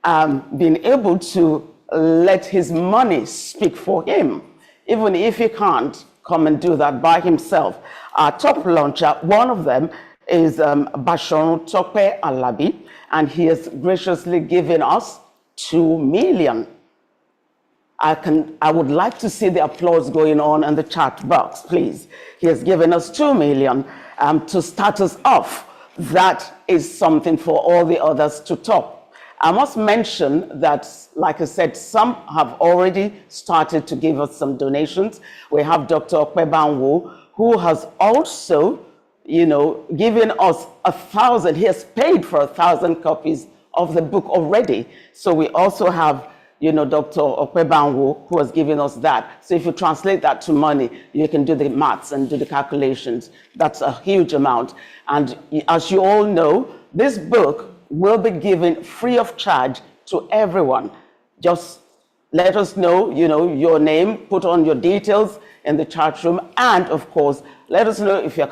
been able to let his money speak for him, even if he can't come and do that by himself. Our top launcher, one of them is Bashorun Tope Alabi, and he has graciously given us 2 million. I would like to see the applause going on in the chat box, please. He has given us 2 million to start us off. That is something for all the others to top. I must mention that, like I said, some have already started to give us some donations. We have Dr. Okwebanwo, who has also, given us 1,000. He has paid for 1,000 copies of the book already. So we also have Dr. Okwebanwo, who has given us that. So if you translate that to money, you can do the maths and do the calculations. That's a huge amount. And as you all know, this book will be given free of charge to everyone. Just let us know, your name, put on your details in the chat room, and of course, let us know if you're